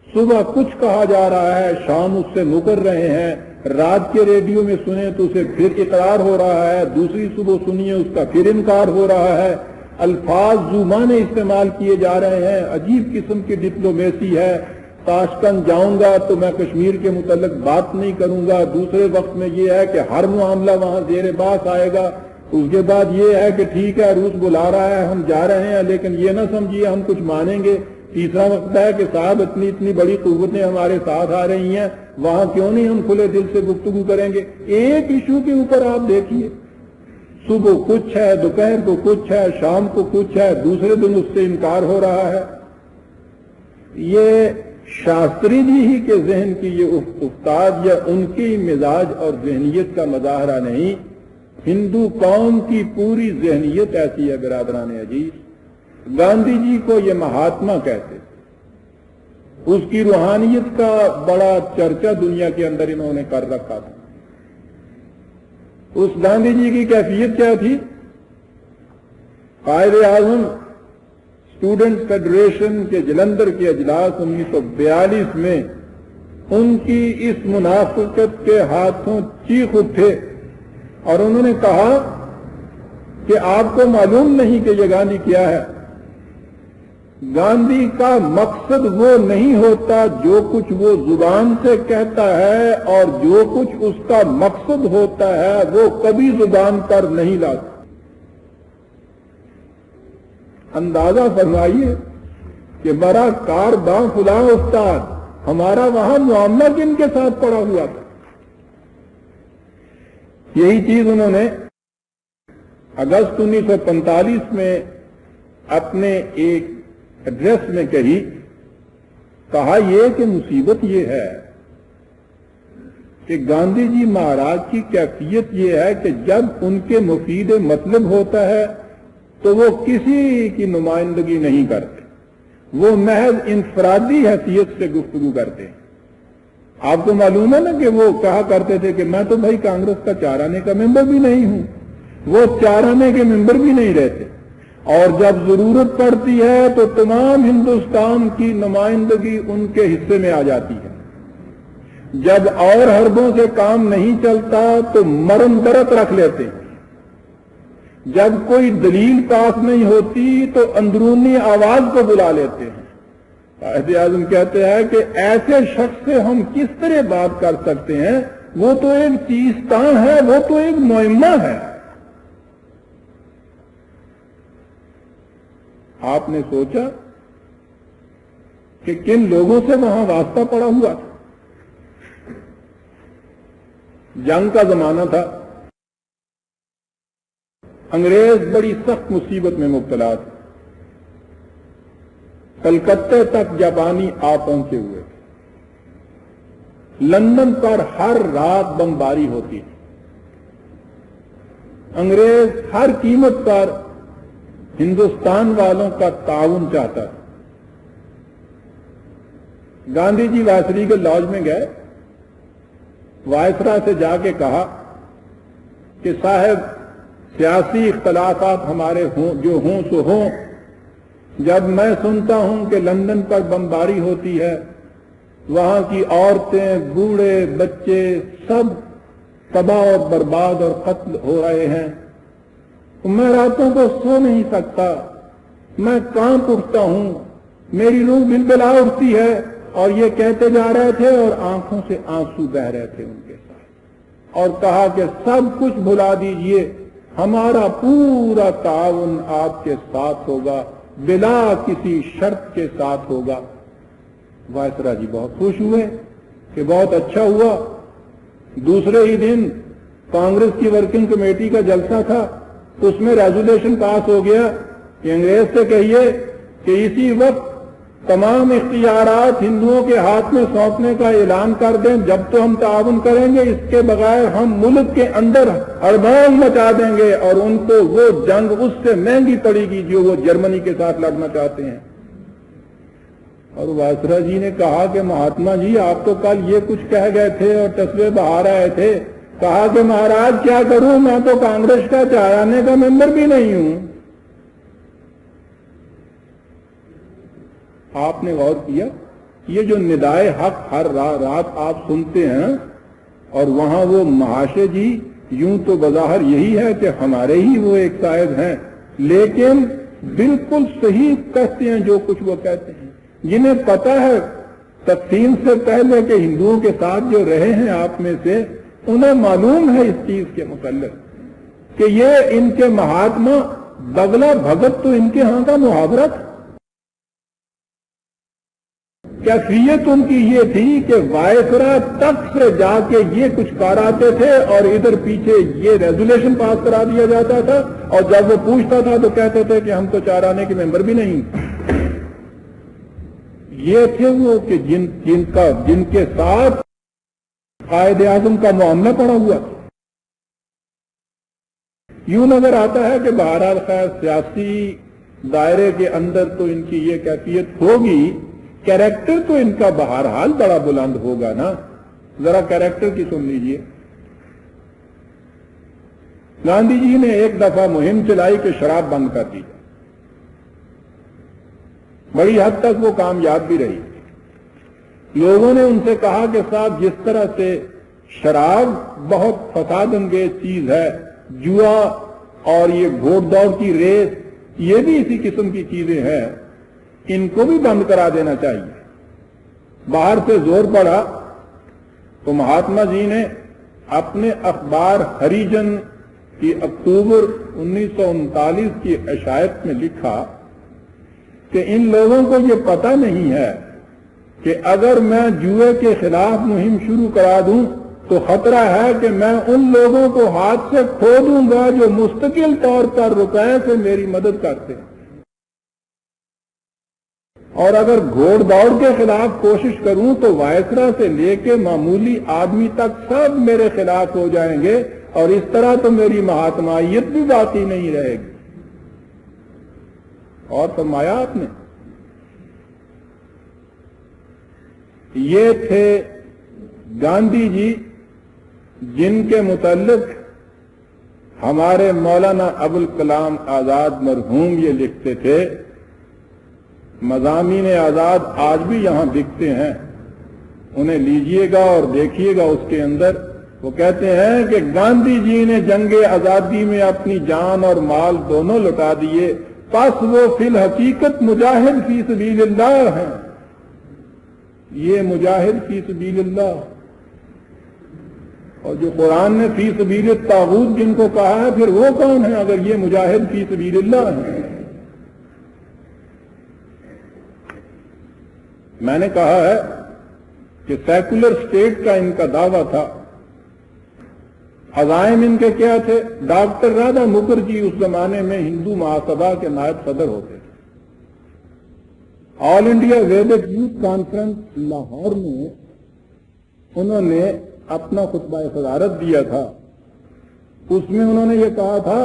صبح کچھ کہا جا رہا ہے، شام اس سے مکر رہے ہیں، رات کے ریڈیو میں سنیں تو اسے پھر اقرار ہو رہا ہے، دوسری صبح سنیے اس کا پھر انکار ہو رہا ہے. الفاظ زبانیں استعمال کیے جا رہے ہیں، عجیب قسم کی ڈپلومیسی ہے۔ تاشکند جاؤں گا تو میں کشمیر کے متعلق بات نہیں کروں گا، دوسرے وقت میں یہ ہے کہ ہر معاملہ وہاں زیر بحث آئے گا، اس کے بعد یہ ہے کہ ٹھیک ہے روس بلا رہا ہے ہم جا رہے ہیں لیکن یہ نہ سمجھیے ہم کچھ مانیں گے، تیسرا وقت ہے کہ صاحب اتنی بڑی قوتیں ہمارے ساتھ آ رہی ہیں، وہاں کیوں نہیں ہم کھلے دل سے گفتگو کریں گے۔ ایک ایشو کے اوپر آپ دیکھیے، صبح کچھ ہے، دوپہر کو کچھ ہے، شام کو کچھ ہے، دوسرے دن اس سے انکار ہو رہا ہے۔ یہ شاستری جی ہی کے ذہن کی یہ افتاد یا ان کی مزاج اور ذہنیت کا مظاہرہ نہیں، ہندو قوم کی پوری ذہنیت ایسی ہے برادران عزیز۔ گاندھی جی کو یہ مہاتما کہتے تھے، اس کی روحانیت کا بڑا چرچا دنیا کے اندر انہوں نے کر رکھا تھا۔ اس گاندھی جی کی کیفیت کیا تھی؟ قائد اعظم اسٹوڈنٹ فیڈریشن کے جلندھر کے اجلاس 1942 میں ان کی اس منافقت کے ہاتھوں چیخ اٹھے اور انہوں نے کہا کہ آپ کو معلوم نہیں کہ یہ گاندھی کیا ہے؟ گاندھی کا مقصد وہ نہیں ہوتا جو کچھ وہ زبان سے کہتا ہے، اور جو کچھ اس کا مقصد ہوتا ہے وہ کبھی زبان پر نہیں لاتا۔ اندازہ فرمائیے کہ برا کار باں فلاں استاد، ہمارا وہاں معاملہ کن کے ساتھ پڑا ہوا تھا۔ یہی چیز انہوں نے اگست 1945 میں اپنے ایک ایڈریس میں کہا یہ کہ مصیبت یہ ہے کہ گاندھی جی مہاراج کی کیفیت یہ ہے کہ جب ان کے مفید مطلب ہوتا ہے تو وہ کسی کی نمائندگی نہیں کرتے، وہ محض انفرادی حیثیت سے گفتگو کرتے ہیں۔ آپ کو معلوم ہے نا کہ وہ کہا کرتے تھے کہ میں تو بھائی کانگریس کا 4 آنے کا ممبر بھی نہیں ہوں، وہ 4 آنے کے ممبر بھی نہیں رہتے، اور جب ضرورت پڑتی ہے تو تمام ہندوستان کی نمائندگی ان کے حصے میں آ جاتی ہے۔ جب اور حربوں سے کام نہیں چلتا تو مرم درت رکھ لیتے ہیں، جب کوئی دلیل پاس نہیں ہوتی تو اندرونی آواز کو بلا لیتے ہیں۔ قائد اعظم کہتے ہیں کہ ایسے شخص سے ہم کس طرح بات کر سکتے ہیں، وہ تو ایک چیستان ہے، وہ تو ایک معمہ ہے۔ آپ نے سوچا کہ کن لوگوں سے وہاں واسطہ پڑا ہوا تھا؟ جنگ کا زمانہ تھا، انگریز بڑی سخت مصیبت میں مبتلا تھے، کلکتے تک جاپانی آ پہنچے ہوئے تھے، لندن پر ہر رات بمباری ہوتی تھی، انگریز ہر قیمت پر ہندوستان والوں کا تعاون چاہتا تھا۔ گاندھی جی وائسری کے لاج میں گئے، وائسرا سے جا کے کہا کہ صاحب سیاسی اختلافات ہمارے ہوں جو ہوں سو ہوں، جب میں سنتا ہوں کہ لندن پر بمباری ہوتی ہے، وہاں کی عورتیں، بوڑھے، بچے سب تباہ و برباد اور قتل ہو رہے ہیں، میں راتوں کو سو نہیں سکتا، میں کانپ اٹھتا ہوں، میری روح بلبلا اٹھتی ہے۔ اور یہ کہتے جا رہے تھے اور آنکھوں سے آنسو بہ رہے تھے ان کے ساتھ، اور کہا کہ سب کچھ بھلا دیجئے، ہمارا پورا تعاون آپ کے ساتھ ہوگا، بلا کسی شرط کے ساتھ ہوگا۔ وائسرا جی بہت خوش ہوئے کہ بہت اچھا ہوا۔ دوسرے ہی دن کانگریس کی ورکنگ کمیٹی کا جلسہ تھا، اس میں ریزولوشن پاس ہو گیا کہ انگریز سے کہیے کہ اسی وقت تمام اختیارات ہندوؤں کے ہاتھ میں سونپنے کا اعلان کر دیں، جب تو ہم تعاون کریں گے، اس کے بغیر ہم ملک کے اندر ہڑبڑ مچا دیں گے اور ان کو وہ جنگ اس سے مہنگی پڑے گی جو وہ جرمنی کے ساتھ لڑنا چاہتے ہیں۔ اور وائسرا جی نے کہا کہ مہاتما جی آپ تو کل یہ کچھ کہہ گئے تھے اور تصویر بہا رہے تھے، کہا کہ مہاراج کیا کروں، میں تو کانگریس کا 4 آنے کا ممبر بھی نہیں ہوں۔ آپ نے غور کیا یہ جو ندائے حق ہر رات آپ سنتے ہیں، اور وہاں وہ محاشے جی یوں تو بظاہر یہی ہے کہ ہمارے ہی وہ ایک صاحب ہیں، لیکن بالکل صحیح کہتے ہیں جو کچھ وہ کہتے ہیں. جنہیں پتہ ہے تقسیم سے پہلے کہ ہندوؤں کے ساتھ جو رہے ہیں آپ میں سے، انہیں معلوم ہے اس چیز کے متعلق کہ یہ ان کے مہاتما بگلا بھگت تو ان کے ہاں کا محاورہ تھا. کیفیت ان کی یہ تھی کہ وائسرا تک سے جا کے یہ کچھ کراتے تھے اور ادھر پیچھے یہ ریزولوشن پاس کرا دیا جاتا تھا، اور جب وہ پوچھتا تھا تو کہتے تھے کہ ہم تو 4 آنے کے ممبر بھی نہیں. یہ تھے وہ کہ جن کے ساتھ قائد اعظم کا معاملہ پڑا ہوا تھا. یوں نظر آتا ہے کہ بہرحال خیر سیاسی دائرے کے اندر تو ان کی یہ کیفیت ہوگی، کیریکٹر تو ان کا بہرحال بڑا بلند ہوگا نا. ذرا کیریکٹر کی سن لیجئے. گاندھی جی نے ایک دفعہ مہم چلائی کہ شراب بند کر دی. بڑی حد تک وہ کامیاب بھی رہی. لوگوں نے ان سے کہا کہ صاحب جس طرح سے شراب بہت فساد انگیز چیز ہے، جوا اور یہ گھوڑ دوڑ کی ریس یہ بھی اسی قسم کی چیزیں ہیں، ان کو بھی بند کرا دینا چاہیے. باہر سے زور پڑا تو مہاتما جی نے اپنے اخبار ہریجن کی اکتوبر 1939 کی اشاعت میں لکھا کہ ان لوگوں کو یہ پتہ نہیں ہے کہ اگر میں جوئے کے خلاف مہم شروع کرا دوں تو خطرہ ہے کہ میں ان لوگوں کو ہاتھ سے کھو دوں گا جو مستقل طور پر روپے سے میری مدد کرتے ہیں، اور اگر گھوڑ دوڑ کے خلاف کوشش کروں تو وائسرا سے لے کے معمولی آدمی تک سب میرے خلاف ہو جائیں گے، اور اس طرح تو میری مہاتمائیت بھی باقی نہیں رہے گی. اور فرمایا آپ نے. یہ تھے گاندھی جی جن کے متعلق ہمارے مولانا ابوالکلام آزاد مرحوم یہ لکھتے تھے. مضامین آزاد آج بھی یہاں دکھتے ہیں، انہیں لیجئے گا اور دیکھیے گا. اس کے اندر وہ کہتے ہیں کہ گاندھی جی نے جنگ آزادی میں اپنی جان اور مال دونوں لٹا دیے، پس وہ فی الحقیقت مجاہد فی سبیل اللہ ہیں. یہ مجاہد فی سبیل اللہ، اور جو قرآن نے فی سبیل الطاغوت جن کو کہا ہے پھر وہ کون ہیں اگر یہ مجاہد فی سبیل اللہ ہیں؟ میں نے کہا ہے کہ سیکولر سٹیٹ کا ان کا دعویٰ تھا. عزائم ان کے کیا تھے؟ ڈاکٹر رادھا مکھرجی اس زمانے میں ہندو مہاسبھا کے نائب صدر ہوتے تھے. آل انڈیا ویدک یوتھ کانفرنس لاہور میں انہوں نے اپنا خطبہ صدارت دیا تھا. اس میں انہوں نے یہ کہا تھا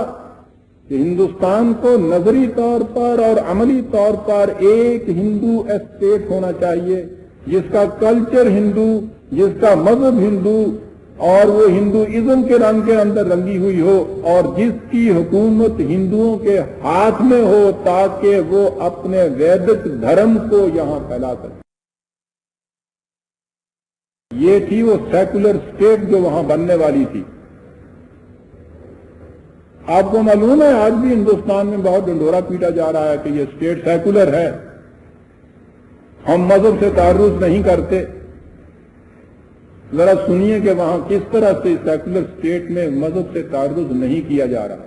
کہ ہندوستان کو نظری طور پر اور عملی طور پر ایک ہندو اسٹیٹ ہونا چاہیے، جس کا کلچر ہندو، جس کا مذہب ہندو، اور وہ ہندوازم کے رنگ کے اندر رنگی ہوئی ہو، اور جس کی حکومت ہندوؤں کے ہاتھ میں ہو تاکہ وہ اپنے ویدک دھرم کو یہاں پھیلا سکے. یہ تھی وہ سیکولر سٹیٹ جو وہاں بننے والی تھی. آپ کو معلوم ہے آج بھی ہندوستان میں بہت ڈنڈورا پیٹا جا رہا ہے کہ یہ سٹیٹ سیکولر ہے، ہم مذہب سے تعرض نہیں کرتے. ذرا سنیے کہ وہاں کس طرح سے سیکولر سٹیٹ میں مذہب سے تعرض نہیں کیا جا رہا.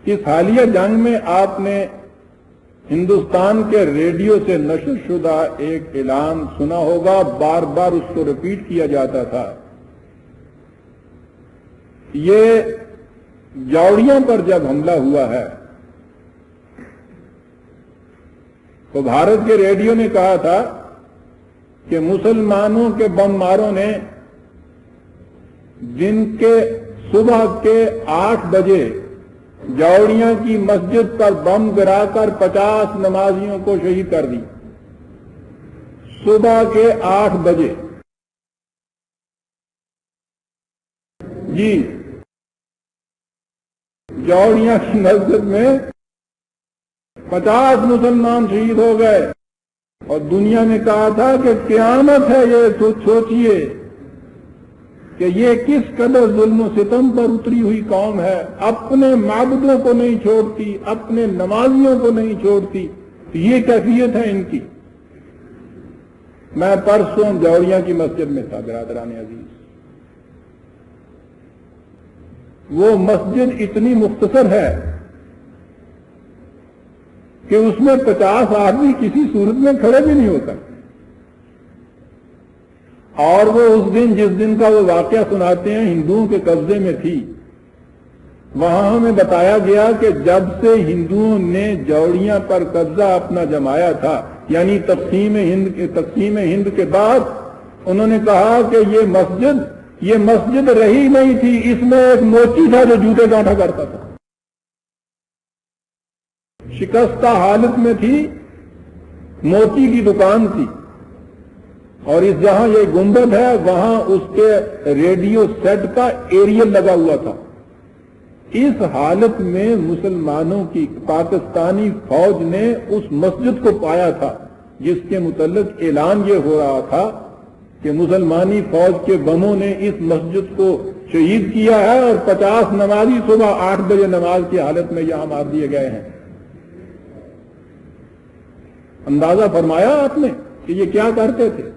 اس حالیہ جنگ میں آپ نے ہندوستان کے ریڈیو سے نشر شدہ ایک اعلان سنا ہوگا، بار بار اس کو ریپیٹ کیا جاتا تھا. یہ جوڑیوں پر جب حملہ ہوا ہے تو بھارت کے ریڈیو نے کہا تھا کہ مسلمانوں کے بم ماروں نے دن کے صبح کے 8 بجے جوڑیاں کی مسجد پر بم گرا کر 50 نمازیوں کو شہید کر دی. صبح کے 8 بجے. جی، جوڑیاں کی مسجد میں 50 مسلمان شہید ہو گئے، اور دنیا نے کہا تھا کہ قیامت ہے. یہ سوچئے کہ یہ کس قدر ظلم و ستم پر اتری ہوئی قوم ہے، اپنے معبودوں کو نہیں چھوڑتی، اپنے نمازیوں کو نہیں چھوڑتی، یہ کیفیت ہے ان کی۔ میں پرسوں جوڑیاں کی مسجد میں تھا برادران عزیز، وہ مسجد اتنی مختصر ہے کہ اس میں 50 آدمی کسی صورت میں کھڑے بھی نہیں ہو سکتے، اور وہ اس دن جس دن کا وہ واقعہ سناتے ہیں ہندوؤں کے قبضے میں تھی، وہاں ہمیں بتایا گیا کہ جب سے ہندوؤں نے جوڑیاں پر قبضہ اپنا جمایا تھا، یعنی تقسیم ہند کے بعد، انہوں نے کہا کہ یہ مسجد رہی نہیں تھی، اس میں ایک موچی تھا جو جوتے گانٹھا کرتا تھا، شکستہ حالت میں تھی، موچی کی دکان تھی، اور اس جہاں یہ گنبد ہے وہاں اس کے ریڈیو سیٹ کا ایریل لگا ہوا تھا۔ اس حالت میں مسلمانوں کی پاکستانی فوج نے اس مسجد کو پایا تھا، جس کے متعلق اعلان یہ ہو رہا تھا کہ مسلمانی فوج کے بموں نے اس مسجد کو شہید کیا ہے، اور 50 نمازی صبح 8 بجے نماز کی حالت میں یہاں مار دیے گئے ہیں۔ اندازہ فرمایا آپ نے کہ یہ کیا کرتے تھے؟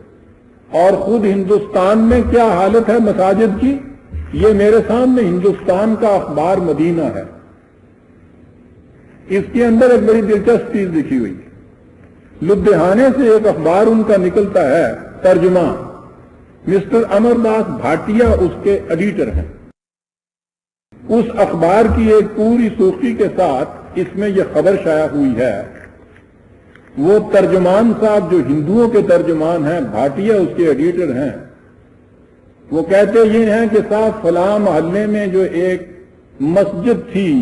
اور خود ہندوستان میں کیا حالت ہے مساجد کی؟ یہ میرے سامنے ہندوستان کا اخبار مدینہ ہے، اس کے اندر ایک بڑی دلچسپ چیز لکھی ہوئی ہے۔ لدھیانے سے ایک اخبار ان کا نکلتا ہے، ترجمہ، مسٹر امر داس بھاٹیا اس کے ایڈیٹر ہیں۔ اس اخبار کی ایک پوری سرخی کے ساتھ اس میں یہ خبر شائع ہوئی ہے، وہ ترجمان صاحب جو ہندوؤں کے ترجمان ہیں، بھاٹیا اس کے ایڈیٹر ہیں، وہ کہتے یہ ہیں کہ صاحب فلاں محلے میں جو ایک مسجد تھی،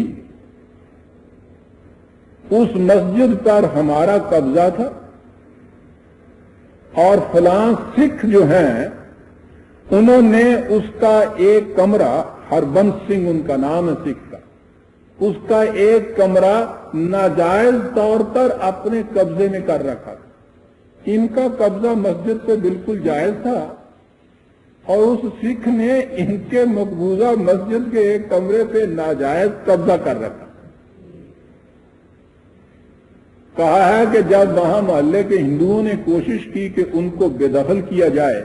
اس مسجد پر ہمارا قبضہ تھا، اور فلاں سکھ جو ہیں انہوں نے اس کا ایک کمرہ، ہربنس سنگھ ان کا نام ہے سکھ کا، اس کا ایک کمرہ ناجائز طور پر اپنے قبضے میں کر رکھا تھا۔ ان کا قبضہ مسجد پہ بالکل جائز تھا، اور اس سکھ نے ان کے مقبوضہ مسجد کے ایک کمرے پہ ناجائز قبضہ کر رکھا۔ کہا ہے کہ جب وہاں محلے کے ہندوؤں نے کوشش کی کہ ان کو بے دخل کیا جائے،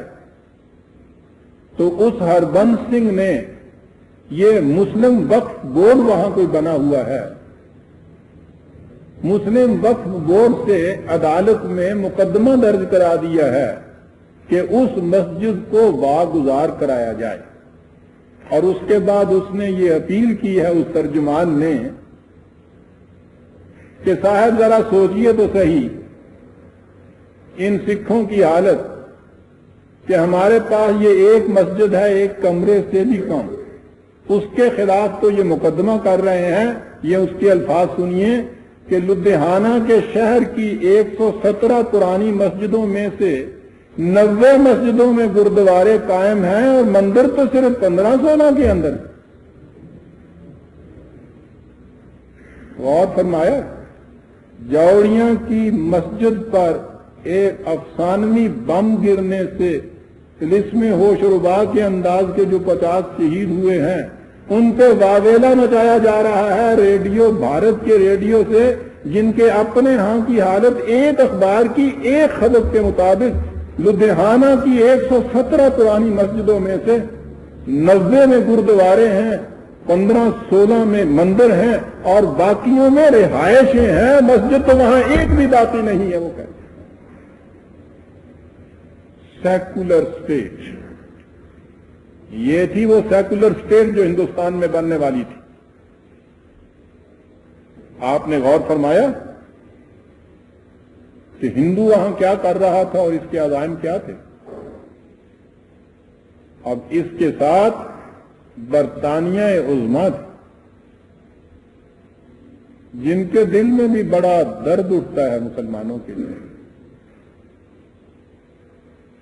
تو اس ہربنس سنگھ نے، یہ مسلم وقف بورڈ وہاں کوئی بنا ہوا ہے، مسلم وقف بورڈ سے عدالت میں مقدمہ درج کرا دیا ہے کہ اس مسجد کو واگزار کرایا جائے، اور اس کے بعد اس نے یہ اپیل کی ہے، اس ترجمان نے، کہ صاحب ذرا سوچئے تو صحیح ان سکھوں کی حالت، کہ ہمارے پاس یہ ایک مسجد ہے ایک کمرے سے بھی کم، اس کے خلاف تو یہ مقدمہ کر رہے ہیں۔ یہ اس کے الفاظ سنیے کہ لدھیانہ کے شہر کی 117 پرانی مسجدوں میں سے 90 مسجدوں میں گردوارے قائم ہیں، اور مندر تو صرف 15-16 کے اندر۔ غور فرمایا، جوڑیاں کی مسجد پر ایک افسانوی بم گرنے سے طلسم ہوش ربا کے انداز کے جو 50 شہید ہوئے ہیں، ان پہ واویلا مچایا جا رہا ہے ریڈیو، بھارت کے ریڈیو سے، جن کے اپنے ہاں کی حالت ایک اخبار کی ایک خبر کے مطابق لدھیانہ کی 117 پرانی مسجدوں میں سے 90 میں گردوارے ہیں، 15-16 میں مندر ہیں، اور باقیوں میں رہائشیں ہیں، مسجد تو وہاں ایک بھی باقی نہیں ہے۔ وہ کہتے ہیں سیکولر اسٹیٹ، یہ تھی وہ سیکولر اسٹیٹ جو ہندوستان میں بننے والی تھی۔ آپ نے غور فرمایا کہ ہندو وہاں کیا کر رہا تھا اور اس کے عزائم کیا تھے؟ اب اس کے ساتھ برطانیہ عظمیٰ تھی، جن کے دل میں بھی بڑا درد اٹھتا ہے مسلمانوں کے لیے۔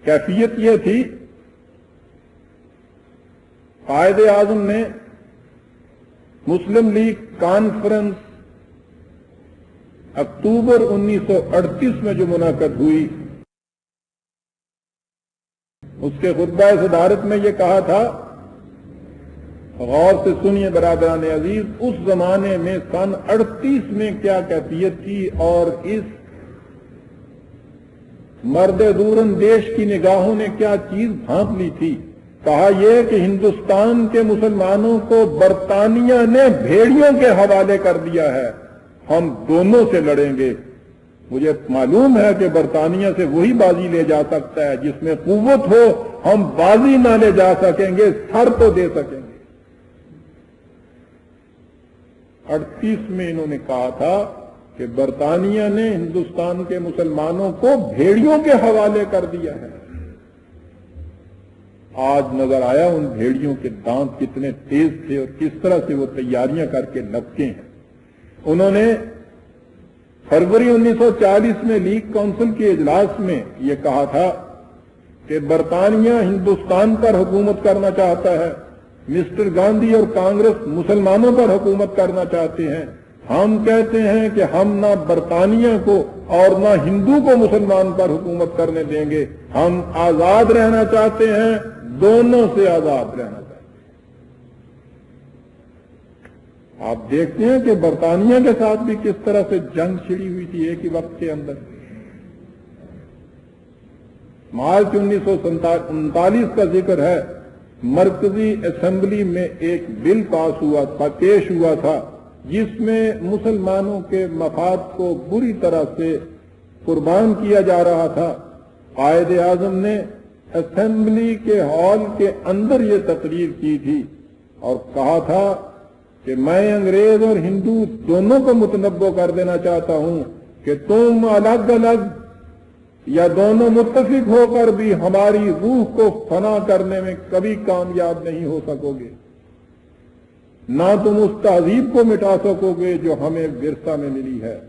کیفیت یہ تھی، قائد اعظم نے مسلم لیگ کانفرنس اکتوبر 1938 میں جو منعقد ہوئی، اس کے خطبہ صدارت میں یہ کہا تھا غور سے سنیے برادران عزیز، اس زمانے میں سن 38 میں کیا کیفیت تھی اور اس مرد دور اندیش کی نگاہوں نے کیا چیز بھانپ لی تھی۔ کہا یہ کہ ہندوستان کے مسلمانوں کو برطانیہ نے بھیڑیوں کے حوالے کر دیا ہے، ہم دونوں سے لڑیں گے۔ مجھے معلوم ہے کہ برطانیہ سے وہی بازی لے جا سکتا ہے جس میں قوت ہو، ہم بازی نہ لے جا سکیں گے، سر تو دے سکیں گے۔ 38 میں انہوں نے کہا تھا کہ برطانیہ نے ہندوستان کے مسلمانوں کو بھیڑیوں کے حوالے کر دیا ہے۔ آج نظر آیا ان بھیڑیوں کے دانت کتنے تیز تھے اور کس طرح سے وہ تیاریاں کر کے لپکے ہیں۔ انہوں نے فروری 1940 میں لیگ کونسل کے اجلاس میں یہ کہا تھا کہ برطانیہ ہندوستان پر حکومت کرنا چاہتا ہے، مسٹر گاندھی اور کانگریس مسلمانوں پر حکومت کرنا چاہتے ہیں۔ ہم کہتے ہیں کہ ہم نہ برطانیہ کو اور نہ ہندو کو مسلمان پر حکومت کرنے دیں گے، ہم آزاد رہنا چاہتے ہیں، دونوں سے آزاد رہنا چاہتے ہیں۔ آپ دیکھتے ہیں کہ برطانیہ کے ساتھ بھی کس طرح سے جنگ چھڑی ہوئی تھی ایک ہی وقت کے اندر۔ مارچ 1939 کا ذکر ہے، مرکزی اسمبلی میں ایک بل پاس ہوا تھا، پیش ہوا تھا، جس میں مسلمانوں کے مفاد کو بری طرح سے قربان کیا جا رہا تھا۔ قائد اعظم نے اسمبلی کے ہال کے اندر یہ تقریر کی تھی اور کہا تھا کہ میں انگریز اور ہندو دونوں کو متنبع کر دینا چاہتا ہوں کہ تم الگ الگ یا دونوں متفق ہو کر بھی ہماری روح کو فنا کرنے میں کبھی کامیاب نہیں ہو سکو گے، نہ تم اس تہذیب کو مٹا سکو گے جو ہمیں ورثہ میں ملی ہے۔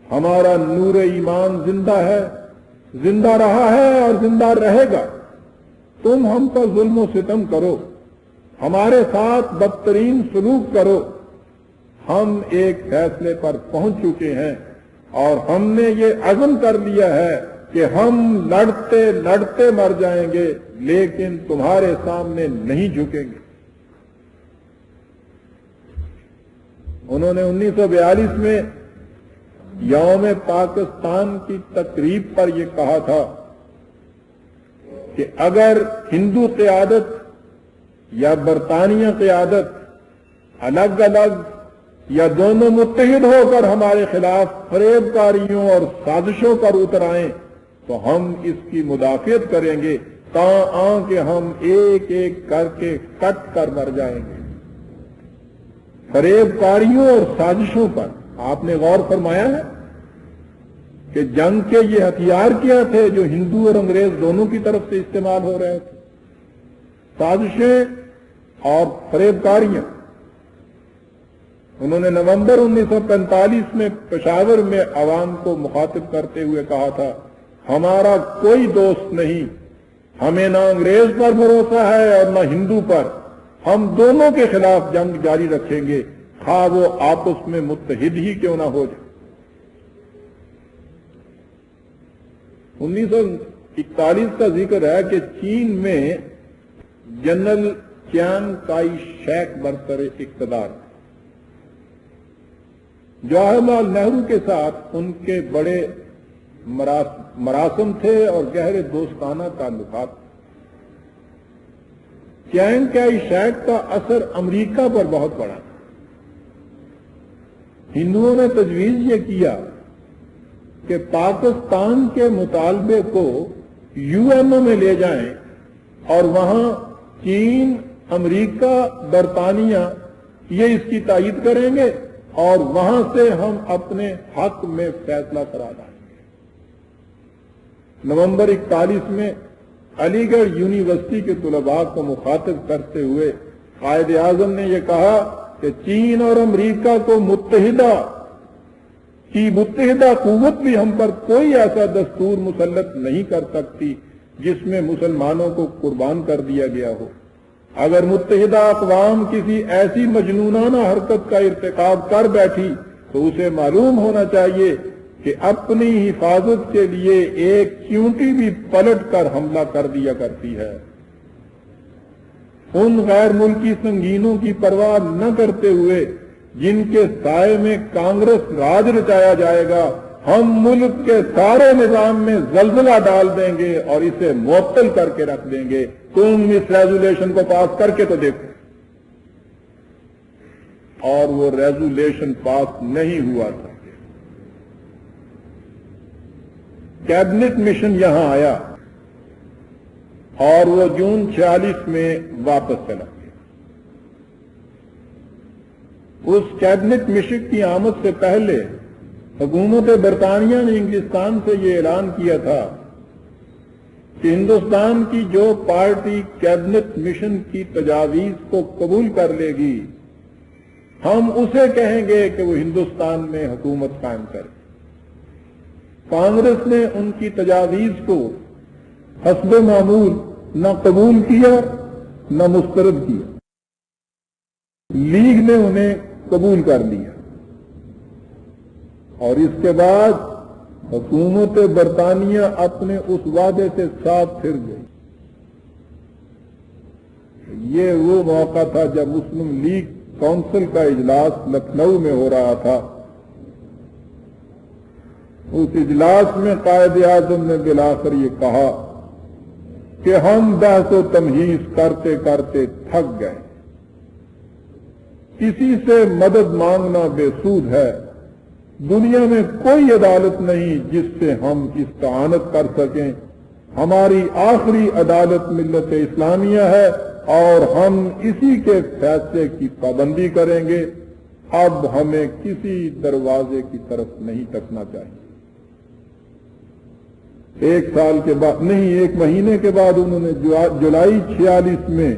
ہمارا نور ایمان زندہ ہے، زندہ رہا ہے اور زندہ رہے گا۔ تم ہم پر ظلم و ستم کرو، ہمارے ساتھ بدترین سلوک کرو، ہم ایک فیصلے پر پہنچ چکے ہیں اور ہم نے یہ عزم کر لیا ہے کہ ہم لڑتے لڑتے مر جائیں گے لیکن تمہارے سامنے نہیں جھکیں گے۔ انہوں نے 1942 میں یوم پاکستان کی تقریب پر یہ کہا تھا کہ اگر ہندو قیادت یا برطانیہ قیادت الگ الگ یا دونوں متحد ہو کر ہمارے خلاف فریب کاریوں اور سازشوں پر اتر آئیں تو ہم اس کی مدافعت کریں گے تاں کہ ہم ایک ایک کر کے کٹ کر مر جائیں گے۔ فریب کاریوں اور سازشوں پر آپ نے غور فرمایا ہے کہ جنگ کے یہ ہتھیار کیا تھے جو ہندو اور انگریز دونوں کی طرف سے استعمال ہو رہے تھے؟ سازشیں اور فریب کاریاں۔ انہوں نے نومبر 1945 میں پشاور میں عوام کو مخاطب کرتے ہوئے کہا تھا، ہمارا کوئی دوست نہیں، ہمیں نہ انگریز پر بھروسہ ہے اور نہ ہندو پر، ہم دونوں کے خلاف جنگ جاری رکھیں گے، خواہ وہ آپس میں متحد ہی کیوں نہ ہو جائے۔ 1941 کا ذکر ہے کہ چین میں جنرل چیانگ کائی شیک برسر اقتدار، جواہر لال نہرو کے ساتھ ان کے بڑے مراسم تھے اور گہرے دوستانہ تعلقات۔ چیانگ کائی شیک کا اثر امریکہ پر بہت بڑا تھا۔ ہندوؤں نے تجویز یہ کیا کہ پاکستان کے مطالبے کو یو این او میں لے جائیں اور وہاں چین، امریکہ، برطانیہ یہ اس کی تائید کریں گے اور وہاں سے ہم اپنے حق میں فیصلہ کرا دیں گے۔ نومبر 41 میں علی گڑھ یونیورسٹی کے طلباء کو مخاطب کرتے ہوئے قائد اعظم نے یہ کہا کہ چین اور امریکہ کو متحدہ قوت بھی ہم پر کوئی ایسا دستور مسلط نہیں کر سکتی جس میں مسلمانوں کو قربان کر دیا گیا ہو۔ اگر متحدہ اقوام کسی ایسی مجنونانہ حرکت کا ارتکاب کر بیٹھی تو اسے معلوم ہونا چاہیے کہ اپنی حفاظت کے لیے ایک چیونٹی بھی پلٹ کر حملہ کر دیا کرتی ہے۔ ان غیر ملکی سنگینوں کی پرواہ نہ کرتے ہوئے جن کے سائے میں کانگریس راج رچایا جائے گا، ہم ملک کے سارے نظام میں زلزلہ ڈال دیں گے اور اسے معطل کر کے رکھ دیں گے۔ تم اس ریزولیشن کو پاس کر کے تو دیکھو۔ اور وہ ریزولیشن پاس نہیں ہوا تھا۔ کیبنٹ مشن یہاں آیا اور وہ جون 46 میں واپس چلا گیا۔ اس کیبنٹ مشن کی آمد سے پہلے حکومت برطانیہ نے انگلستان سے یہ اعلان کیا تھا کہ ہندوستان کی جو پارٹی کیبنٹ مشن کی تجاویز کو قبول کر لے گی، ہم اسے کہیں گے کہ وہ ہندوستان میں حکومت قائم کرے۔ کانگریس نے ان کی تجاویز کو حسب معمول نہ قبول کیا نہ مسترد کیا۔ لیگ نے انہیں قبول کر لیا اور اس کے بعد حکومت برطانیہ اپنے اس وعدے سے ساتھ پھر گئی۔ یہ وہ موقع تھا جب مسلم لیگ کونسل کا اجلاس لکھنؤ میں ہو رہا تھا۔ اس اجلاس میں قائد اعظم نے بالآخر یہ کہا کہ ہم بحث و تمہیز کرتے کرتے تھک گئے، کسی سے مدد مانگنا بے سود ہے، دنیا میں کوئی عدالت نہیں جس سے ہم استعانت کر سکیں، ہماری آخری عدالت ملت اسلامیہ ہے اور ہم اسی کے فیصلے کی پابندی کریں گے، اب ہمیں کسی دروازے کی طرف نہیں تکنا چاہیے۔ ایک سال کے بعد نہیں، ایک مہینے کے بعد انہوں نے جولائی 46 میں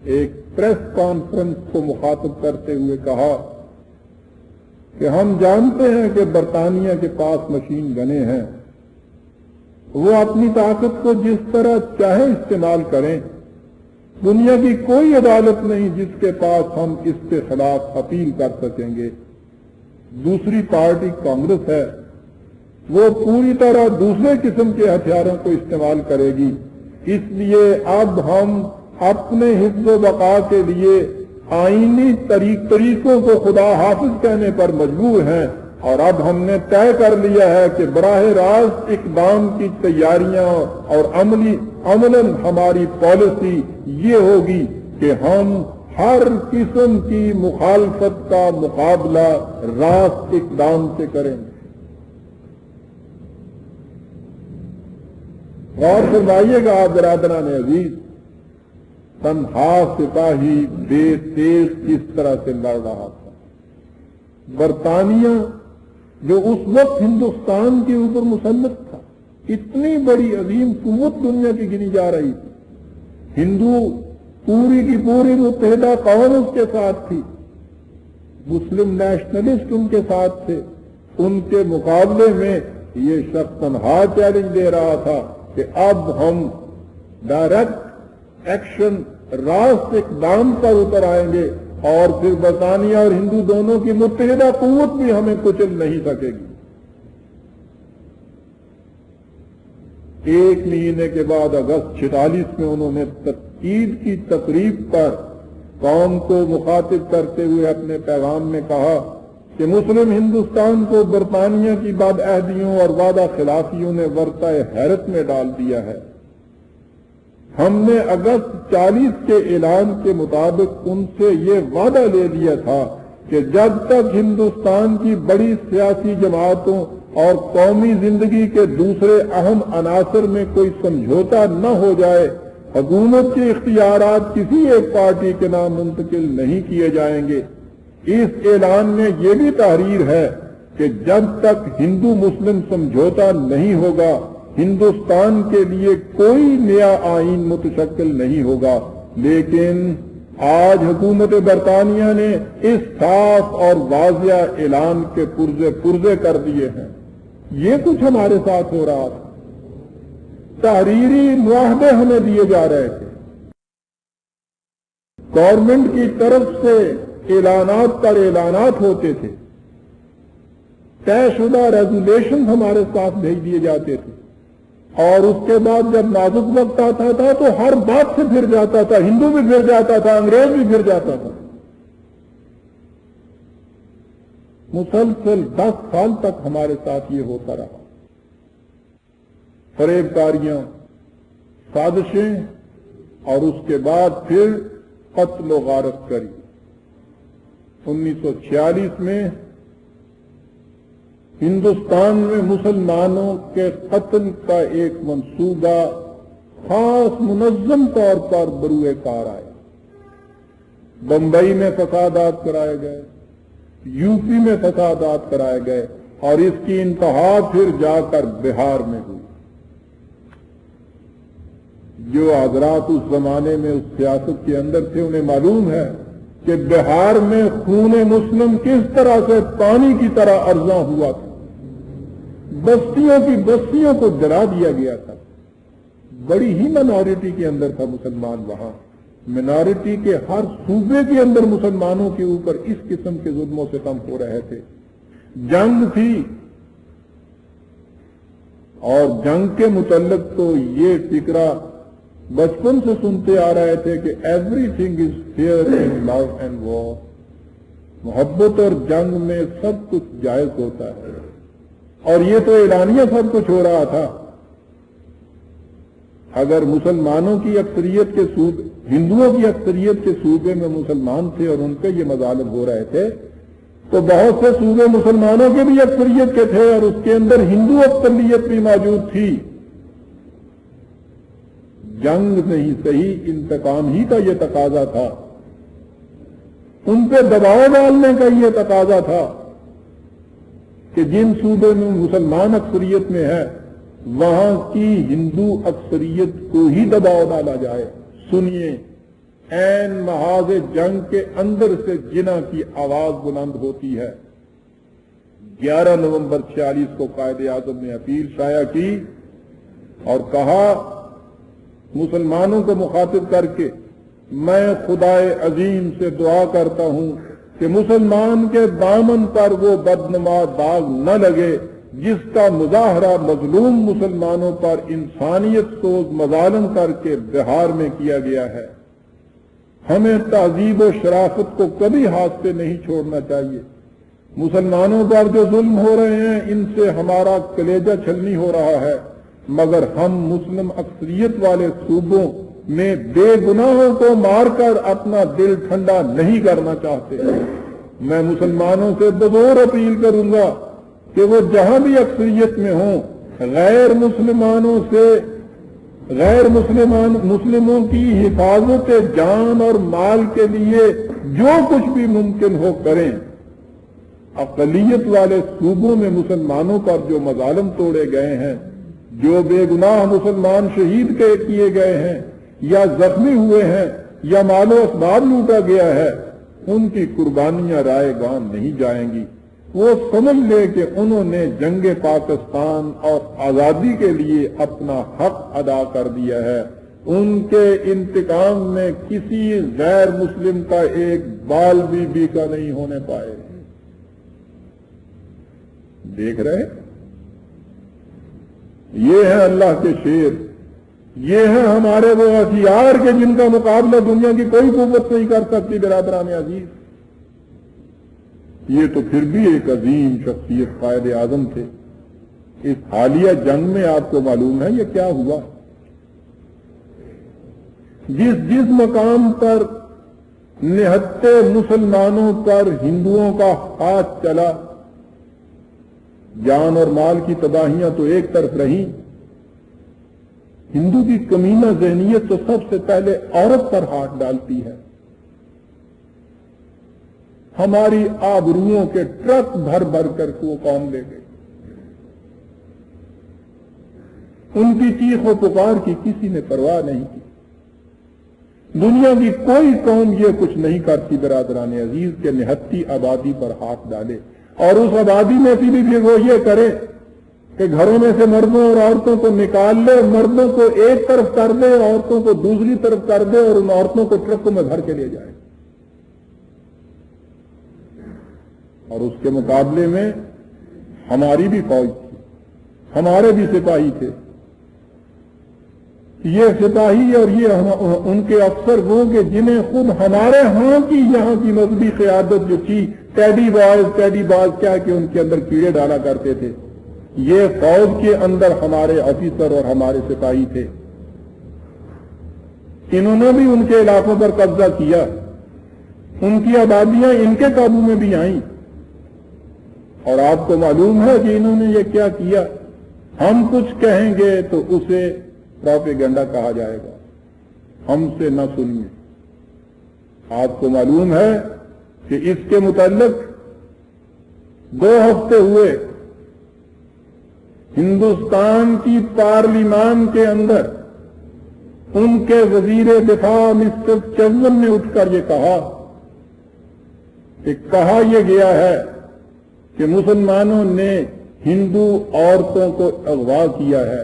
ایک پریس کانفرنس کو مخاطب کرتے ہوئے کہا کہ ہم جانتے ہیں کہ برطانیہ کے پاس مشین گنیں ہیں، وہ اپنی طاقت کو جس طرح چاہے استعمال کریں، دنیا کی کوئی عدالت نہیں جس کے پاس ہم اس کے خلاف اپیل کر سکیں گے۔ دوسری پارٹی کانگریس ہے، وہ پوری طرح دوسرے قسم کے ہتھیاروں کو استعمال کرے گی، اس لیے اب ہم اپنے حفظ و بقا کے لیے آئینی طریقوں کو خدا حافظ کہنے پر مجبور ہیں، اور اب ہم نے طے کر لیا ہے کہ براہ راست اقدام کی تیاریاں اور عملاً ہماری پالیسی یہ ہوگی کہ ہم ہر قسم کی مخالفت کا مقابلہ راست اقدام سے کریں گے۔ غور فرمائیے گا آپ برادران عزیز، تنہا سپاہی بے تیز کس طرح سے لڑ رہا تھا۔ برطانیہ جو اس وقت ہندوستان کے اوپر مسلط تھا، اتنی بڑی عظیم قوت دنیا کی گنی جا رہی تھی، ہندو پوری کی پوری متحدہ قوم اس کے ساتھ تھی، مسلم نیشنلسٹ ان کے ساتھ تھے، ان کے مقابلے میں یہ شخص تنہا چیلنج دے رہا تھا کہ اب ہم ڈائریکٹ ایکشن راست اقدام پر اتر آئیں گے اور پھر برطانیہ اور ہندو دونوں کی متحدہ قوت بھی ہمیں کچل نہیں سکے گی۔ ایک مہینے کے بعد اگست 46 میں انہوں نے عید کی تقریب پر قوم کو مخاطب کرتے ہوئے اپنے پیغام میں کہا کہ مسلم ہندوستان کو برطانیہ کی بدعہدیوں اور وعدہ خلافیوں نے ورطہ حیرت میں ڈال دیا ہے۔ ہم نے اگست 40 کے اعلان کے مطابق ان سے یہ وعدہ لے لیا تھا کہ جب تک ہندوستان کی بڑی سیاسی جماعتوں اور قومی زندگی کے دوسرے اہم عناصر میں کوئی سمجھوتا نہ ہو جائے، حکومت کے اختیارات کسی ایک پارٹی کے نام منتقل نہیں کیے جائیں گے۔ اس اعلان میں یہ بھی تحریر ہے کہ جب تک ہندو مسلم سمجھوتا نہیں ہوگا، ہندوستان کے لیے کوئی نیا آئین متشکل نہیں ہوگا۔ لیکن آج حکومت برطانیہ نے اس صاف اور واضح اعلان کے پرزے کر دیے ہیں۔ یہ کچھ ہمارے ساتھ ہو رہا تھا، تحریری معاہدے ہمیں دیے جا رہے تھے، گورنمنٹ کی طرف سے اعلانات پر اعلانات ہوتے تھے، طے شدہ ریزولیشن ہمارے ساتھ بھیج دیے جاتے تھے، اور اس کے بعد جب نازک وقت آتا تھا تو ہر بات سے پھر جاتا تھا، ہندو بھی پھر جاتا تھا، انگریز بھی پھر جاتا تھا. مسلسل 10 سال تک ہمارے ساتھ یہ ہوتا رہا. فریب کاریاں، سازشیں، اور اس کے بعد پھر قتل و غارت کری. 1946 میں ہندوستان میں مسلمانوں کے قتل کا ایک منصوبہ خاص منظم طور پر بروئے کار آیا. بمبئی میں فسادات کرائے گئے، یو پی میں فسادات کرائے گئے، اور اس کی انتہا پھر جا کر بہار میں ہوئی. جو حضرات اس زمانے میں اس سیاست کے اندر تھے انہیں معلوم ہے کہ بہار میں خون مسلم کس طرح سے پانی کی طرح ارزاں ہوا تھا. بستیوں کی بستیوں کو جلا دیا گیا تھا. بڑی ہی منارٹی کے اندر تھا مسلمان وہاں. منارٹی کے ہر صوبے کے اندر مسلمانوں کے اوپر اس قسم کے ظلم و ستم ہو رہے تھے. جنگ تھی، اور جنگ کے متعلق تو یہ فکرہ بچپن سے سنتے آ رہے تھے کہ everything is fair in love and war. محبت اور جنگ میں سب کچھ جائز ہوتا ہے، اور یہ تو اعلانیہ سب کچھ ہو رہا تھا. اگر مسلمانوں کی اکثریت کے صوبے، ہندوؤں کی اکثریت کے صوبے میں مسلمان تھے اور ان پہ یہ مظالم ہو رہے تھے، تو بہت سے صوبے مسلمانوں کے بھی اکثریت کے تھے اور اس کے اندر ہندو اکثریت بھی موجود تھی. جنگ نہیں صحیح، انتقام ہی کا یہ تقاضا تھا. ان پہ دباؤ ڈالنے کا یہ تقاضا تھا کہ جن صوبے میں مسلمان اکثریت میں ہے وہاں کی ہندو اکثریت کو ہی دباؤ ڈالا جائے. سنیے، عین محاذ جنگ کے اندر سے جنہ کی آواز بلند ہوتی ہے. 11 نومبر 46 کو قائد اعظم نے اپیل شائع کی اور کہا مسلمانوں کو مخاطب کر کے، میں خدائے عظیم سے دعا کرتا ہوں کہ مسلمان کے دامن پر وہ بدنما داغ نہ لگے جس کا مظاہرہ مظلوم مسلمانوں پر انسانیت سوز مظالم کر کے بہار میں کیا گیا ہے. ہمیں تہذیب و شرافت کو کبھی ہاتھ سے نہیں چھوڑنا چاہیے. مسلمانوں پر جو ظلم ہو رہے ہیں ان سے ہمارا کلیجہ چھلنی ہو رہا ہے، مگر ہم مسلم اکثریت والے صوبوں میں بے گناہوں کو مار کر اپنا دل ٹھنڈا نہیں کرنا چاہتے. میں مسلمانوں سے بزور اپیل کروں گا کہ وہ جہاں بھی اکثریت میں ہوں، غیر مسلموں کی حفاظت جان اور مال کے لیے جو کچھ بھی ممکن ہو کریں. اقلیت والے صوبوں میں مسلمانوں پر جو مظالم توڑے گئے ہیں، جو بے گناہ مسلمان شہید کیے گئے ہیں یا زخمی ہوئے ہیں یا مال و اسباب لوٹا گیا ہے، ان کی قربانیاں رائے گاں نہیں جائیں گی. وہ سمجھ لے کہ انہوں نے جنگ پاکستان اور آزادی کے لیے اپنا حق ادا کر دیا ہے. ان کے انتقام میں کسی غیر مسلم کا ایک بال بھی بیکا نہیں ہونے پائے. دیکھ رہے، یہ ہے اللہ کے شیر، یہ ہیں ہمارے وہ ہتھیار کے جن کا مقابلہ دنیا کی کوئی قوت نہیں کر سکتی. برادران عزیز، یہ تو پھر بھی ایک عظیم شخصیت قائد اعظم تھے. اس حالیہ جنگ میں آپ کو معلوم ہے یہ کیا ہوا. جس مقام پر نہتے مسلمانوں پر ہندوؤں کا ہاتھ چلا، جان اور مال کی تباہیاں تو ایک طرف رہیں، ہندو کی کمینہ ذہنیت تو سب سے پہلے عورت پر ہاتھ ڈالتی ہے. ہماری آبروؤں کے ٹرک بھر بھر کر وہ قوم لے گئی. ان کی چیخ و پکار کی کسی نے پرواہ نہیں کی. دنیا کی کوئی قوم یہ کچھ نہیں کرتی برادران عزیز کے نہتی آبادی پر ہاتھ ڈالے، اور اس آبادی میں بھی وہ یہ کرے کہ گھروں میں سے مردوں اور عورتوں کو نکال لے، مردوں کو ایک طرف کر دے، عورتوں کو دوسری طرف کر دے، اور ان عورتوں کو ٹرکوں میں بھر کے لے جائے. اور اس کے مقابلے میں ہماری بھی فوج تھی، ہمارے بھی سپاہی تھے، یہ سپاہی اور یہ ان کے افسر وہ کہ جنہیں خود ہمارے ہاں کی یہاں کی مذہبی قیادت جو تھی ٹیڈی باز کیا کہ ان کے اندر کیڑے ڈالا کرتے تھے، یہ فوج کے اندر ہمارے آفیسر اور ہمارے سپاہی تھے، انہوں نے بھی ان کے علاقوں پر قبضہ کیا، ان کی آبادیاں ان کے قابو میں بھی آئیں، اور آپ کو معلوم ہے کہ انہوں نے یہ کیا کیا، ہم کچھ کہیں گے تو اسے پروپیگنڈا کہا جائے گا، ہم سے نہ سنیے۔ آپ کو معلوم ہے کہ اس کے متعلق 2 ہفتے ہوئے ہندوستان کی پارلیمان کے اندر ان کے وزیر دفاع مسٹر چون نے اٹھ کر یہ کہا کہ کہا یہ گیا ہے کہ مسلمانوں نے ہندو عورتوں کو اغوا کیا ہے۔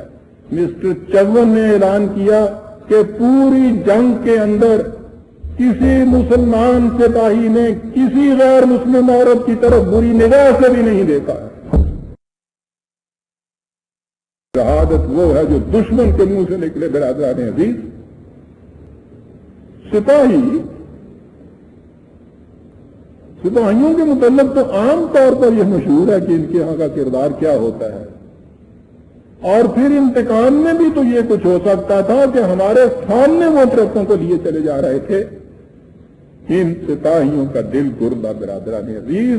مسٹر چون نے اعلان کیا کہ پوری جنگ کے اندر کسی مسلمان سپاہی نے کسی غیر مسلم عورت کی طرف بری نگاہ سے بھی نہیں دیکھا ہے۔ شہادت وہ ہے جو دشمن کے منہ سے نکلے برادران عزیز۔ سپاہیوں کے متعلق تو عام طور پر یہ مشہور ہے کہ ان کے یہاں کا کردار کیا ہوتا ہے، اور پھر انتقام میں بھی تو یہ کچھ ہو سکتا تھا کہ ہمارے سامنے وہ ٹرکوں کو لیے چلے جا رہے تھے۔ ان سپاہیوں کا دل گردہ برادران عزیز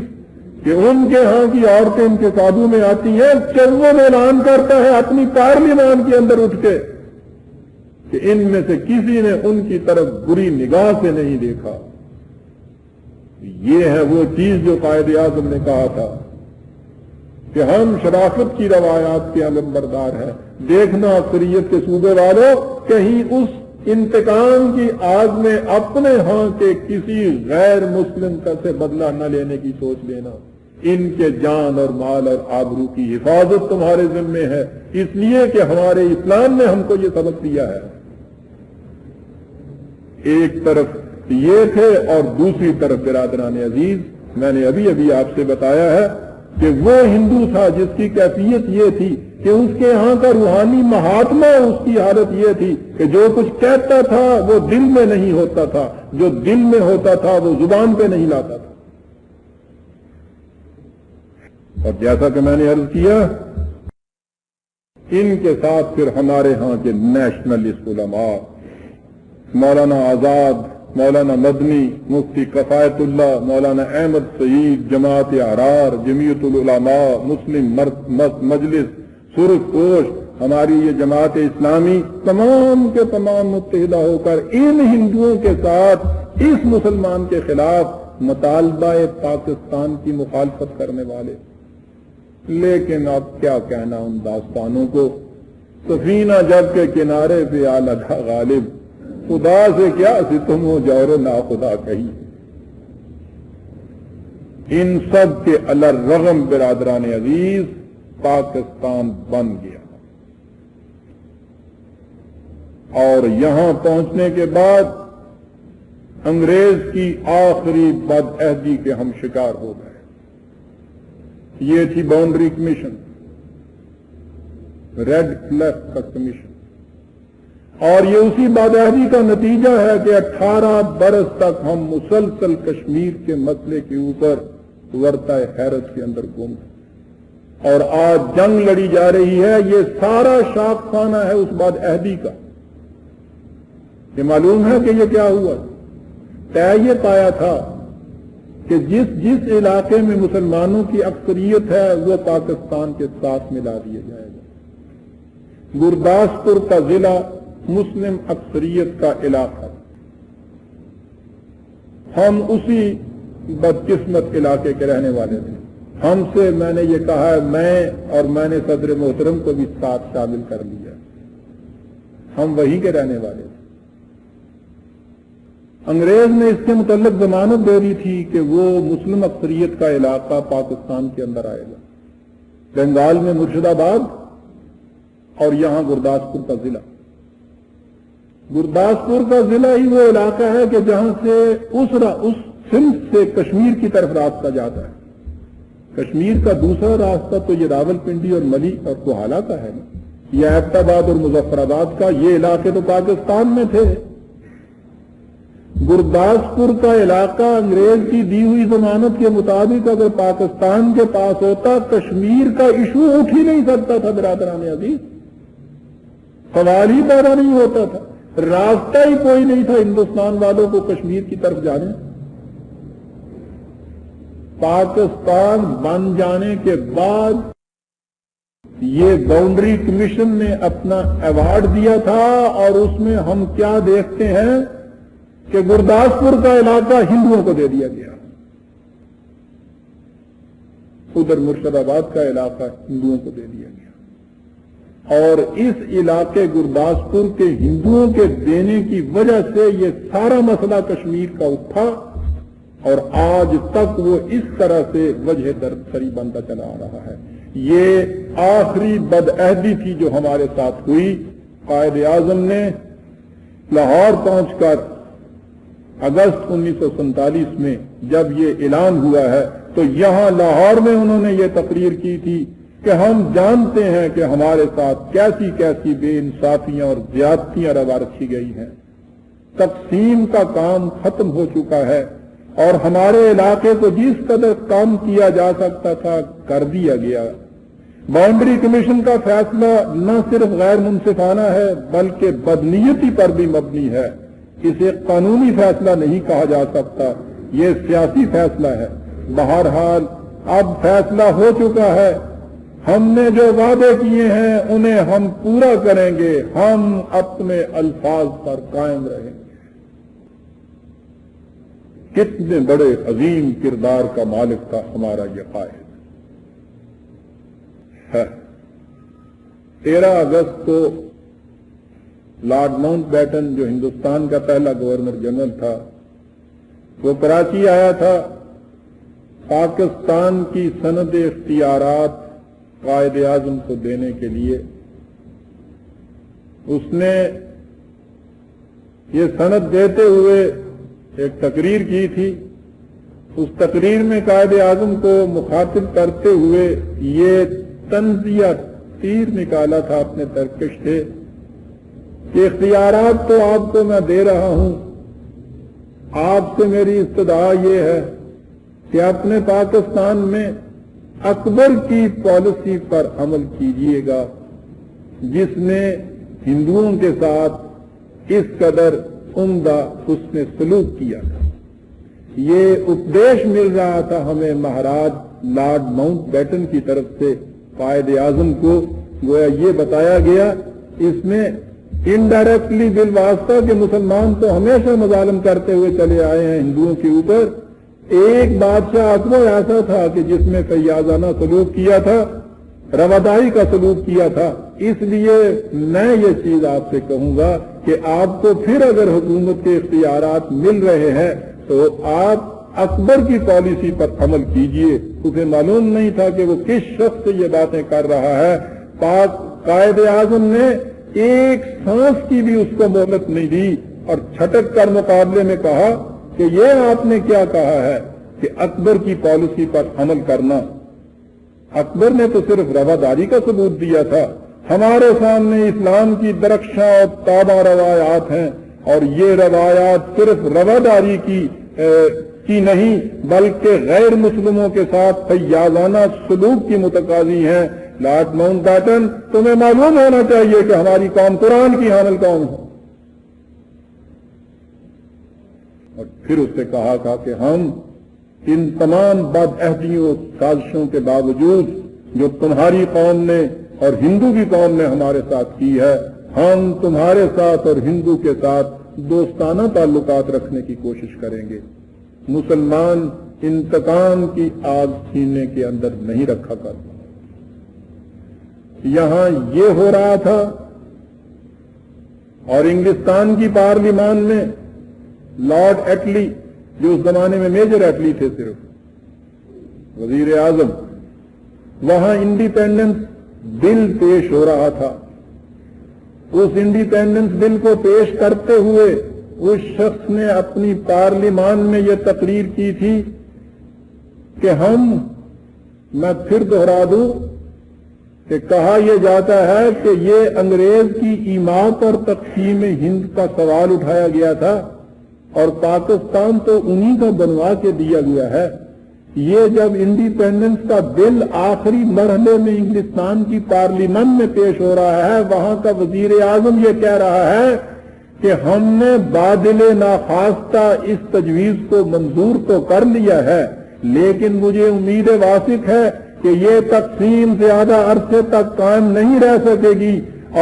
کہ ان کے ہاں کی عورتیں ان کے قابو میں آتی ہیں، چون اعلان کرتا ہے اپنی پارلیمان کے اندر اٹھ کے کہ ان میں سے کسی نے ان کی طرف بری نگاہ سے نہیں دیکھا۔ یہ ہے وہ چیز جو قائد اعظم نے کہا تھا کہ ہم شرافت کی روایات کے علمبردار ہیں۔ دیکھنا اکثریت کے صوبے والوں، کہیں اس انتقام کی آگ میں اپنے ہاں کے کسی غیر مسلم کا سے بدلہ نہ لینے کی سوچ لینا۔ ان کے جان اور مال اور آبرو کی حفاظت تمہارے ذمے ہے، اس لیے کہ ہمارے اسلام نے ہم کو یہ سبق دیا ہے۔ ایک طرف یہ تھے اور دوسری طرف برادران عزیز، میں نے ابھی آپ سے بتایا ہے کہ وہ ہندو تھا جس کی کیفیت یہ تھی کہ اس کے ہاں کا روحانی مہاتما، اس کی حالت یہ تھی کہ جو کچھ کہتا تھا وہ دل میں نہیں ہوتا تھا، جو دل میں ہوتا تھا وہ زبان پہ نہیں لاتا تھا۔ اور جیسا کہ میں نے عرض کیا، ان کے ساتھ پھر ہمارے ہاں کے نیشنلسٹ علماء، مولانا آزاد، مولانا مدنی، مفتی کفایت اللہ، مولانا احمد سعید، جماعت احرار، جمعیت العلماء، مسلم مجلس، سرخ پوش، ہماری یہ جماعت اسلامی، تمام کے تمام متحدہ ہو کر ان ہندوؤں کے ساتھ اس مسلمان کے خلاف مطالبہ پاکستان کی مخالفت کرنے والے۔ لیکن اب کیا کہنا ان داستانوں کو، سفینہ جب کے کنارے پہ آ لگا غالب، خدا سے کیا ستم ہو جور نا خدا کہی۔ ان سب کے الرغم برادران عزیز پاکستان بن گیا، اور یہاں پہنچنے کے بعد انگریز کی آخری بدعہدی کے ہم شکار ہو گئے۔ یہ تھی باؤنڈری کمیشن، ریڈ کلیف کا کمیشن، اور یہ اسی بدعہدی کا نتیجہ ہے کہ 18 برس تک ہم مسلسل کشمیر کے مسئلے کے اوپر ورطۂ حیرت کے اندر گم ہیں، اور آج جنگ لڑی جا رہی ہے۔ یہ سارا شاخ خانہ ہے اس بدعہدی کا۔ یہ معلوم ہے کہ یہ کیا ہوا؟ طے یہ پایا تھا کہ جس علاقے میں مسلمانوں کی اکثریت ہے وہ پاکستان کے ساتھ ملا دیا جائے گا۔ گرداسپور کا ضلع مسلم اکثریت کا علاقہ، ہم اسی بدقسمت علاقے کے رہنے والے تھے۔ ہم سے میں نے یہ کہا ہے، میں نے صدر محترم کو بھی ساتھ شامل کر لیا، ہم وہیں کے رہنے والے تھے۔ انگریز نے اس کے متعلق ضمانت دے دی تھی کہ وہ مسلم اکثریت کا علاقہ پاکستان کے اندر آئے گا، بنگال میں مرشد آباد اور یہاں گرداسپور کا ضلع۔ گرداسپور کا ضلع ہی وہ علاقہ ہے کہ جہاں سے اس سندھ سے کشمیر کی طرف راستہ جاتا ہے۔ کشمیر کا دوسرا راستہ تو یہ راول پنڈی اور ملی اور کوہالہ کا ہے نا، یہ ایبٹ آباد اور مظفرآباد کا یہ علاقے تو پاکستان میں تھے. گرداسپور کا علاقہ انگریز کی دی ہوئی ضمانت کے مطابق اگر پاکستان کے پاس ہوتا کشمیر کا ایشو اٹھ ہی نہیں سکتا تھا. برادران عزیز, سوال ہی پیدا نہیں ہوتا تھا, راستہ ہی کوئی نہیں تھا ہندوستان والوں کو کشمیر کی طرف جانے. پاکستان بن جانے کے بعد یہ باؤنڈری کمیشن نے اپنا ایوارڈ دیا تھا, اور اس میں ہم کیا دیکھتے ہیں کہ گرداسپور کا علاقہ ہندوؤں کو دے دیا گیا, ادھر مرشد آباد کا علاقہ ہندوؤں کو دے دیا گیا. اور اس علاقے گرداسپور کے ہندوؤں کے دینے کی وجہ سے یہ سارا مسئلہ کشمیر کا اٹھا, اور آج تک وہ اس طرح سے وجہ درد سری بنتا چلا آ رہا ہے. یہ آخری بدعہدی تھی جو ہمارے ساتھ ہوئی. قائد اعظم نے لاہور پہنچ کر اگست 1947 میں جب یہ اعلان ہوا ہے تو یہاں لاہور میں انہوں نے یہ تقریر کی تھی کہ ہم جانتے ہیں کہ ہمارے ساتھ کیسی کیسی بے انصافیاں اور زیادتیاں روا رکھی گئی ہیں. تقسیم کا کام ختم ہو چکا ہے, اور ہمارے علاقے کو جس قدر کام کیا جا سکتا تھا کر دیا گیا. باؤنڈری کمیشن کا فیصلہ نہ صرف غیر منصفانہ ہے بلکہ بدنیتی پر بھی مبنی ہے. اسے قانونی فیصلہ نہیں کہا جا سکتا, یہ سیاسی فیصلہ ہے. بہرحال اب فیصلہ ہو چکا ہے, ہم نے جو وعدے کیے ہیں انہیں ہم پورا کریں گے, ہم اپنے الفاظ پر قائم رہیں گے. کتنے بڑے عظیم کردار کا مالک تھا ہمارا یہ قائد ہے. 13 اگست کو لارڈ ماؤنٹ بیٹن جو ہندوستان کا پہلا گورنر جنرل تھا وہ کراچی آیا تھا. پاکستان کی سند اختیارات قائد اعظم کو دینے کے لیے اس نے یہ سند دیتے ہوئے ایک تقریر کی تھی. اس تقریر میں قائد اعظم کو مخاطب کرتے ہوئے یہ طنزیہ تیر نکالا تھا اپنے ترکش سے کہ اختیارات تو آپ کو میں دے رہا ہوں, آپ سے میری استدعا یہ ہے کہ اپنے پاکستان میں اکبر کی پالیسی پر عمل کیجیے گا جس نے ہندوؤں کے ساتھ اس قدر عمدہ حسن سلوک کیا تھا. یہ اپدیش مل رہا تھا ہمیں مہاراج لارڈ ماؤنٹ بیٹن کی طرف سے قائد اعظم کو. گویا یہ بتایا گیا اس میں انڈائریکٹلی بالواسطہ کہ مسلمان تو ہمیشہ مظالم کرتے ہوئے چلے آئے ہیں ہندوؤں کے اوپر. ایک بادشاہ اکبر ایسا تھا کہ جس میں فیاضانہ سلوک کیا تھا, رواداری کا سلوک کیا تھا. اس لیے میں یہ چیز آپ سے کہوں گا کہ آپ کو پھر اگر حکومت کے اختیارات مل رہے ہیں تو آپ اکبر کی پالیسی پر عمل کیجئے. اسے معلوم نہیں تھا کہ وہ کس شخص سے یہ باتیں کر رہا ہے. قائد اعظم نے ایک سانس کی بھی اس کو مہلت نہیں دی اور چھٹک کر مقابلے میں کہا کہ یہ آپ نے کیا کہا ہے کہ اکبر کی پالیسی پر عمل کرنا. اکبر نے تو صرف رواداری کا ثبوت دیا تھا. ہمارے سامنے اسلام کی درخشاں اور تابع روایات ہیں, اور یہ روایات صرف رواداری کی نہیں بلکہ غیر مسلموں کے ساتھ فیاضانہ سلوک کی متقاضی ہیں. لارڈ ماؤنٹ بیٹن, تمہیں معلوم ہونا چاہیے کہ ہماری قوم قرآن کی حامل قوم ہے. اور پھر اس سے کہا تھا کہ ہم ان تمام بدعہدیوں سازشوں کے باوجود جو تمہاری قوم نے اور ہندو کی قوم نے ہمارے ساتھ کی ہے, ہم تمہارے ساتھ اور ہندو کے ساتھ دوستانہ تعلقات رکھنے کی کوشش کریں گے. مسلمان انتقام کی آگ سینے کے اندر نہیں رکھا کرتا. یہاں یہ ہو رہا تھا, اور انگلستان کی پارلیمان میں لارڈ ایٹلی جو اس زمانے میں میجر ایٹلی تھے صرف وزیر اعظم, وہاں انڈیپینڈنس بل پیش ہو رہا تھا. اس انڈیپینڈنس بل کو پیش کرتے ہوئے اس شخص نے اپنی پارلیمان میں یہ تقریر کی تھی کہ میں پھر دہرا دوں, کہ کہا یہ جاتا ہے کہ یہ انگریز کی ایماق اور تقسیم ہند کا سوال اٹھایا گیا تھا اور پاکستان تو انہی کا بنوا کے دیا گیا ہے. یہ جب انڈیپینڈنس کا بل آخری مرحلے میں انگلستان کی پارلیمنٹ میں پیش ہو رہا ہے، وہاں کا وزیر اعظم یہ کہہ رہا ہے کہ ہم نے بادل ناخواستہ اس تجویز کو منظور تو کر لیا ہے، لیکن مجھے امید واثق ہے کہ یہ تقسیم زیادہ عرصے تک قائم نہیں رہ سکے گی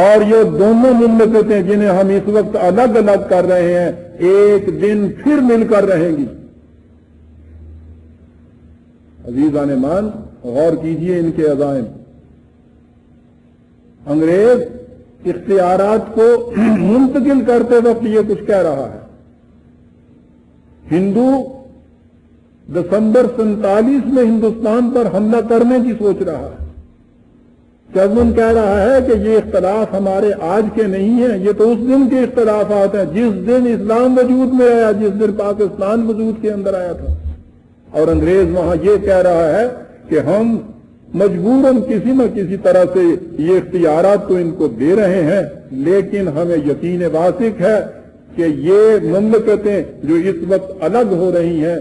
اور یہ دونوں مملکتیں جنہیں ہم اس وقت الگ الگ کر رہے ہیں ایک دن پھر مل کر رہیں گی. عزیزان مان، غور کیجئے ان کے عزائم. انگریز اختیارات کو منتقل کرتے وقت یہ کچھ کہہ رہا ہے. ہندو دسمبر 47 میں ہندوستان پر حملہ کرنے کی سوچ رہا ہے. چزمن کہہ رہا ہے کہ یہ اختلاف ہمارے آج کے نہیں ہیں، یہ تو اس دن کے اختلافات ہیں جس دن اسلام وجود میں آیا، جس دن پاکستان وجود کے اندر آیا تھا. اور انگریز وہاں یہ کہہ رہا ہے کہ ہم مجبوراً کسی نہ کسی طرح سے یہ اختیارات تو ان کو دے رہے ہیں، لیکن ہمیں یقین واثق ہے کہ یہ مملکتیں جو اس وقت الگ ہو رہی ہیں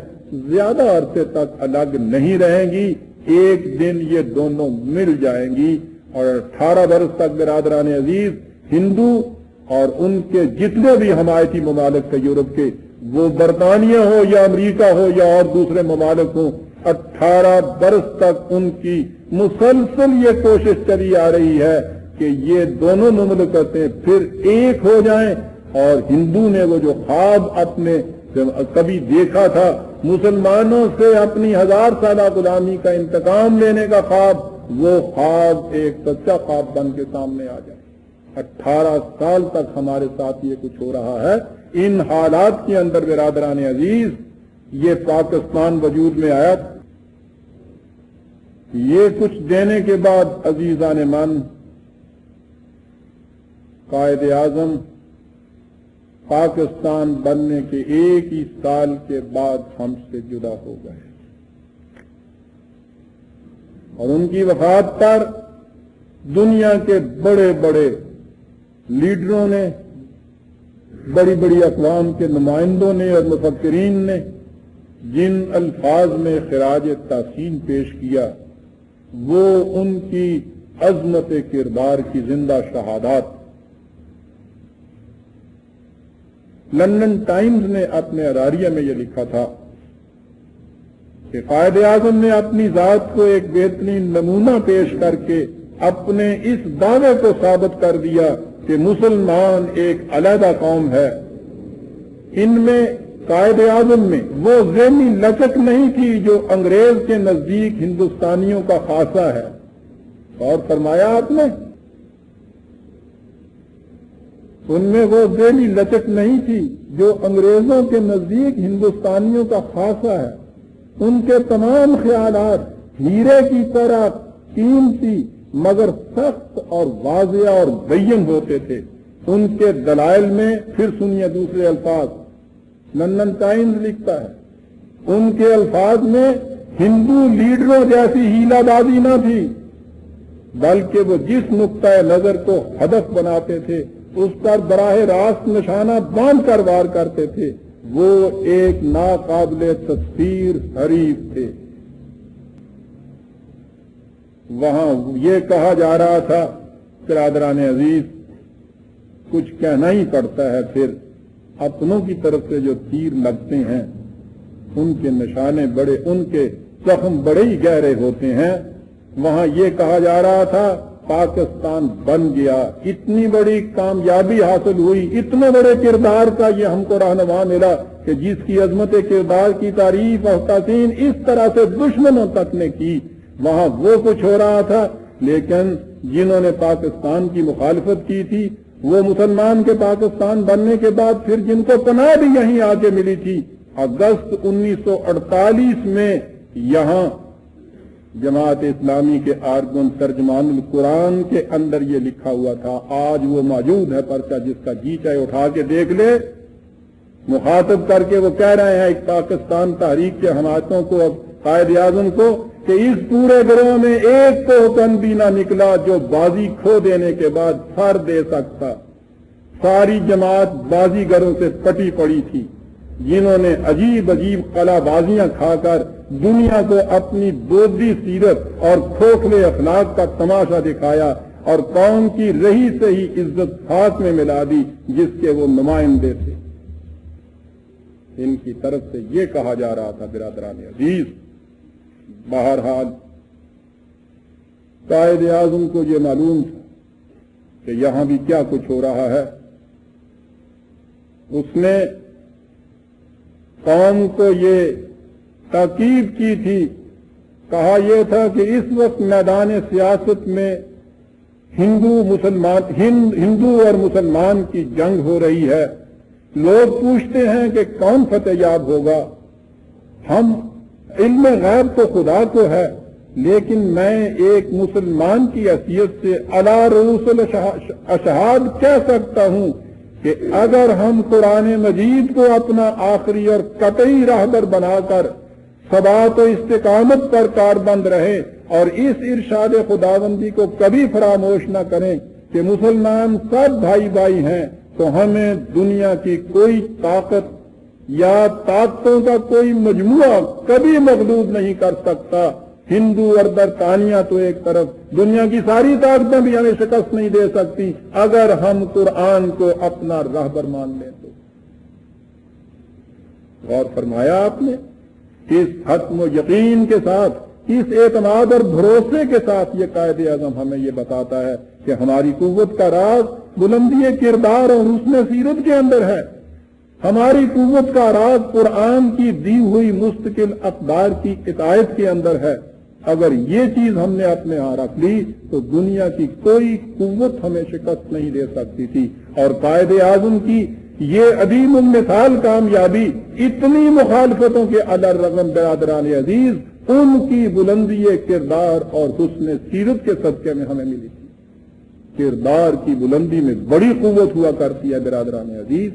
زیادہ عرصے تک الگ نہیں رہیں گی، ایک دن یہ دونوں مل جائیں گی. اور 18 برس تک برادران عزیز ہندو اور ان کے جتنے بھی حمایتی ممالک تھے یورپ کے، وہ برطانیہ ہو یا امریکہ ہو یا اور دوسرے ممالک ہوں، 18 برس تک ان کی مسلسل یہ کوشش چلی آ رہی ہے کہ یہ دونوں مملکتیں پھر ایک ہو جائیں. اور ہندو نے وہ جو خواب اپنے کبھی دیکھا تھا، مسلمانوں سے اپنی 1000 سالہ غلامی کا انتقام لینے کا خواب، وہ خواب ایک سچا خواب بن کے سامنے آ جائے. 18 سال تک ہمارے ساتھ یہ کچھ ہو رہا ہے. ان حالات کے اندر برادران عزیز یہ پاکستان وجود میں آیا. یہ کچھ دینے کے بعد عزیزان من، قائد اعظم پاکستان بننے کے ایک ہی سال کے بعد ہم سے جدا ہو گئے اور ان کی وفات پر دنیا کے بڑے بڑے لیڈروں نے، بڑی بڑی اقوام کے نمائندوں نے اور مفکرین نے جن الفاظ میں خراج تحسین پیش کیا، وہ ان کی عظمت کردار کی زندہ شہادات. لندن ٹائمز نے اپنے ارائیہ میں یہ لکھا تھا کہ قائد اعظم نے اپنی ذات کو ایک بہترین نمونہ پیش کر کے اپنے اس دعوے کو ثابت کر دیا کہ مسلمان ایک علیحدہ قوم ہے. ان میں قائد اعظم میں وہ ذہنی لچک نہیں تھی جو انگریز کے نزدیک ہندوستانیوں کا خاصہ ہے. اور فرمایا آپ نے، ان میں وہ ذہنی لچک نہیں تھی جو انگریزوں کے نزدیک ہندوستانیوں کا خاصہ ہے. ان کے تمام خیالات ہیرے کی طرح قیمتی مگر سخت اور واضح اور بین ہوتے تھے. ان کے دلائل میں پھر سنیے دوسرے الفاظ، لندن ٹائمز لکھتا ہے، ان کے الفاظ میں ہندو لیڈروں جیسی ہیلا بازی نہ تھی، بلکہ وہ جس نقطۂ نظر کو ہدف بناتے تھے اس پر براہ راست نشانہ باندھ کر وار کرتے تھے. وہ ایک ناقابل تصویر حریف تھے. وہاں یہ کہا جا رہا تھا، برادران عزیز کچھ کہنا ہی پڑتا ہے، پھر اپنوں کی طرف سے جو تیر لگتے ہیں ان کے نشانے بڑے، ان کے زخم بڑے ہی گہرے ہوتے ہیں. وہاں یہ کہا جا رہا تھا پاکستان بن گیا، اتنی بڑی کامیابی حاصل ہوئی، اتنے بڑے کردار کا یہ ہم کو رہنما ملا کہ جس کی عظمت کردار کی تعریف اور تحسین اس طرح سے دشمنوں تک نے کی. وہاں وہ کچھ ہو رہا تھا، لیکن جنہوں نے پاکستان کی مخالفت کی تھی، وہ مسلمان کے پاکستان بننے کے بعد پھر جن کو پناہ بھی یہیں آ کے ملی تھی، اگست 1948 میں یہاں جماعت اسلامی کے آرگن ترجمان القرآن کے اندر یہ لکھا ہوا تھا. آج وہ موجود ہے پرچہ، جس کا جی چاہے اٹھا کے دیکھ لے. مخاطب کر کے وہ کہہ رہے ہیں ایک پاکستان تحریک کے حمایتوں کو، قائد اعظم کو، کہ اس پورے گروہ میں ایک کو حکم بھی نہ نکلا جو بازی کھو دینے کے بعد سر دے سکتا. ساری جماعت بازیگروں سے پٹی پڑی تھی جنہوں نے عجیب عجیب قلع بازیاں کھا کر دنیا کو اپنی دودھی سیرت اور کھوکھلے اخلاق کا تماشا دکھایا اور قوم کی رہی سہی عزت خاک میں ملا دی جس کے وہ نمائندے تھے. ان کی طرف سے یہ کہا جا رہا تھا برادران عزیز، بہرحال قائد اعظم کو یہ معلوم تھا کہ یہاں بھی کیا کچھ ہو رہا ہے. اس نے قوم کو یہ تاکید کی تھی، کہا یہ تھا کہ اس وقت میدان سیاست میں ہندو اور مسلمان کی جنگ ہو رہی ہے. لوگ پوچھتے ہیں کہ کون فتح یاب ہوگا. ہم علم غیب تو خدا کو ہے، لیکن میں ایک مسلمان کی حیثیت سے علی رؤوس الاشہاد کہہ سکتا ہوں کہ اگر ہم قرآن مجید کو اپنا آخری اور قطعی راہبر بنا کر ثبات و استقامت پر کاربند رہیں اور اس ارشاد خداوندی کو کبھی فراموش نہ کریں کہ مسلمان سب بھائی بھائی ہیں، تو ہمیں دنیا کی کوئی طاقت یا طاقتوں کا کوئی مجموعہ کبھی مغلوب نہیں کر سکتا. ہندو اور برطانیہ تو ایک طرف، دنیا کی ساری طاقتیں بھی ہمیں شکست نہیں دے سکتی اگر ہم قرآن کو اپنا راہبر مان لیں. تو غور فرمایا آپ نے، اس حتم و یقین کے ساتھ، اس اعتماد اور بھروسے کے ساتھ یہ قائد اعظم ہمیں یہ بتاتا ہے کہ ہماری قوت کا راز بلندی کردار اور حسن سیرت کے اندر ہے. ہماری قوت کا راز قرآن کی دی ہوئی مستقل اقدار کی اطاعت کے اندر ہے. اگر یہ چیز ہم نے اپنے ہاں رکھ لی تو دنیا کی کوئی قوت ہمیں شکست نہیں دے سکتی تھی. اور قائد اعظم کی یہ عظیم المثال کامیابی اتنی مخالفتوں کے الرغم برادران عزیز ان کی بلندی کردار اور حسن سیرت کے صدقے میں ہمیں ملی تھی. کردار کی بلندی میں بڑی قوت ہوا کرتی ہے برادران عزیز.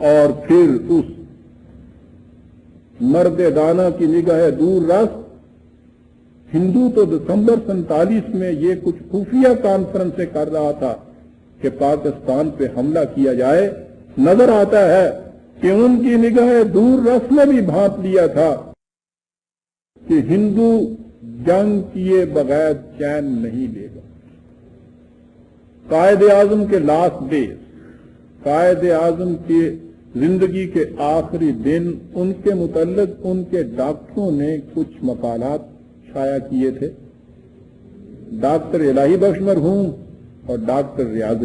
اور پھر اس مرد دانا کی نگاہ دور رس ہندو تو دسمبر 47 میں یہ کچھ خفیہ کانفرنسیں کر رہا تھا کہ پاکستان پہ حملہ کیا جائے. نظر آتا ہے کہ ان کی نگاہ دور رس نے بھی بھانپ لیا تھا کہ ہندو جنگ کیے بغیر چین نہیں لے گا. قائد اعظم کے لاسٹ ڈیز، قائد اعظم کے زندگی کے آخری دن، ان کے متعلق ان کے ڈاکٹروں نے کچھ مقالات شائع کیے تھے. ڈاکٹر الہی بخش مرحوم اور ڈاکٹر ریاض،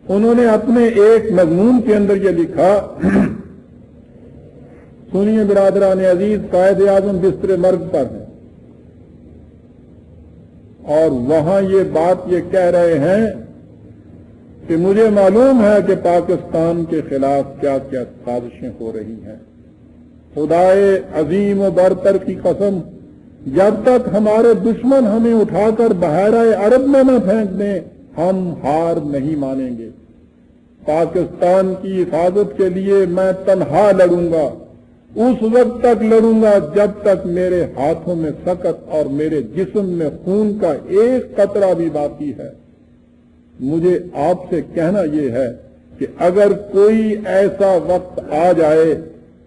انہوں نے اپنے ایک مضمون کے اندر یہ لکھا، سنیے برادران عزیز، قائد اعظم بستر مرگ پر ہیں اور وہاں یہ بات یہ کہہ رہے ہیں کہ مجھے معلوم ہے کہ پاکستان کے خلاف کیا کیا سازشیں ہو رہی ہیں. خدائے عظیم و برتر کی قسم، جب تک ہمارے دشمن ہمیں اٹھا کر بحیرہ عرب میں نہ پھینک دیں ہم ہار نہیں مانیں گے. پاکستان کی حفاظت کے لیے میں تنہا لڑوں گا، اس وقت تک لڑوں گا جب تک میرے ہاتھوں میں سکت اور میرے جسم میں خون کا ایک قطرہ بھی باقی ہے. مجھے آپ سے کہنا یہ ہے کہ اگر کوئی ایسا وقت آ جائے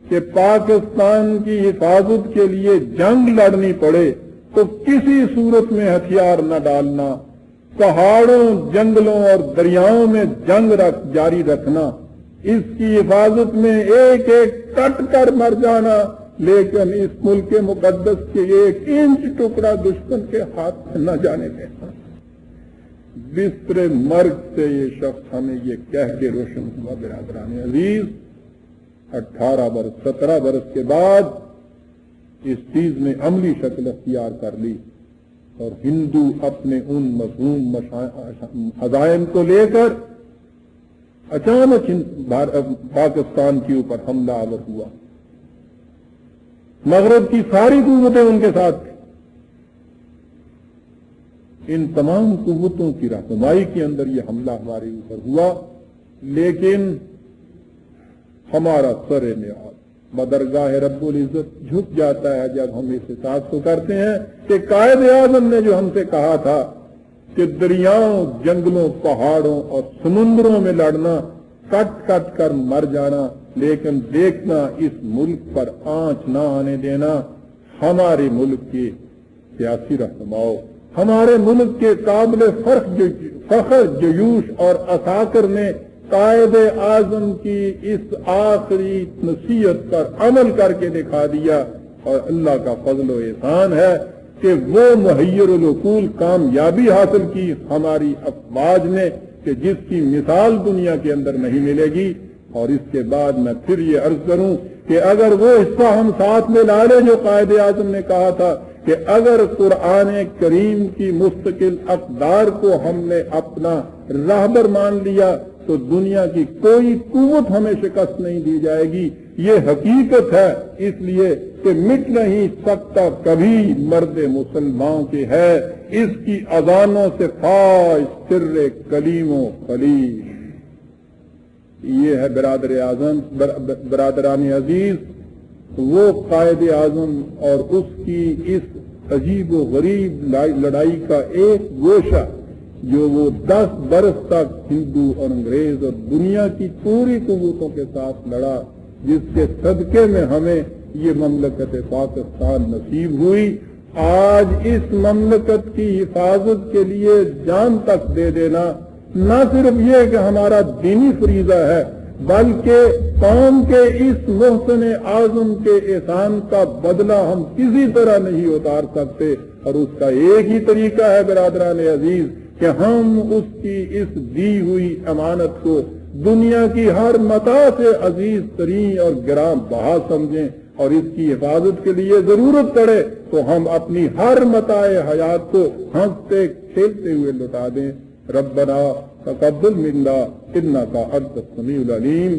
کہ پاکستان کی حفاظت کے لیے جنگ لڑنی پڑے تو کسی صورت میں ہتھیار نہ ڈالنا، پہاڑوں، جنگلوں اور دریاؤں میں جنگ جاری رکھنا، اس کی حفاظت میں ایک ایک کٹ کر مر جانا، لیکن اس ملک مقدس کے ایک انچ ٹکڑا دشمن کے ہاتھ میں نہ جانے دینا. بستر مرگ سے یہ شخص ہمیں یہ کہہ کے روشن ہوا برادران عزیز. 18 برس 17 برس کے بعد اس چیز نے عملی شکل اختیار کر لی اور ہندو اپنے ان مضموم عزائم کو لے کر اچانک پاکستان کے اوپر حملہ آور ہوا. مغرب کی ساری قوتیں ان کے ساتھ تھیں. ان تمام قوتوں کی رہنمائی کے اندر یہ حملہ ہمارے اوپر ہوا، لیکن ہمارا سر نیاز بدرگاہ رب العزت جھک جاتا ہے جب ہم اس احساس کو کرتے ہیں کہ قائد اعظم نے جو ہم سے کہا تھا کہ دریاؤں، جنگلوں، پہاڑوں اور سمندروں میں لڑنا، کٹ کٹ کر مر جانا، لیکن دیکھنا اس ملک پر آنچ نہ آنے دینا، ہمارے ملک کے سیاسی رہنماؤں، ہمارے ملک کے قابل فخر جیوش اور عساکر نے قائد اعظم کی اس آخری نصیحت پر عمل کر کے دکھا دیا، اور اللہ کا فضل و احسان ہے کہ وہ محیر العقول کامیابی حاصل کی ہماری افواج نے کہ جس کی مثال دنیا کے اندر نہیں ملے گی۔ اور اس کے بعد میں پھر یہ عرض کروں کہ اگر وہ حصہ ہم ساتھ میں لا لیں جو قائد اعظم نے کہا تھا کہ اگر قرآن کریم کی مستقل اقدار کو ہم نے اپنا راہبر مان لیا تو دنیا کی کوئی قوت ہمیں شکست نہیں دی جائے گی، یہ حقیقت ہے، اس لیے کہ مٹ نہیں سکتا کبھی مرد مسلمان کے ہے، اس کی اذانوں سے فاش سر کلیم و خلیل۔ یہ ہے برادران عزیز وہ قائد اعظم اور اس کی اس عجیب و غریب لڑائی کا ایک گوشہ جو وہ 10 برس تک ہندو اور انگریز اور دنیا کی پوری قوتوں کے ساتھ لڑا، جس کے صدقے میں ہمیں یہ مملکت پاکستان نصیب ہوئی۔ آج اس مملکت کی حفاظت کے لیے جان تک دے دینا نہ صرف یہ کہ ہمارا دینی فریضہ ہے، بلکہ قوم کے اس محسن اعظم کے احسان کا بدلہ ہم کسی طرح نہیں اتار سکتے، اور اس کا ایک ہی طریقہ ہے برادران عزیز کہ ہم اس کی اس دی ہوئی امانت کو دنیا کی ہر متاع سے عزیز ترین اور گراں بہا سمجھیں، اور اس کی حفاظت کے لیے ضرورت پڑے تو ہم اپنی ہر متاع حیات کو ہنستے کھیلتے ہوئے لوٹا دیں۔ ربنا تقبل منا انک انت السمیع العلیم۔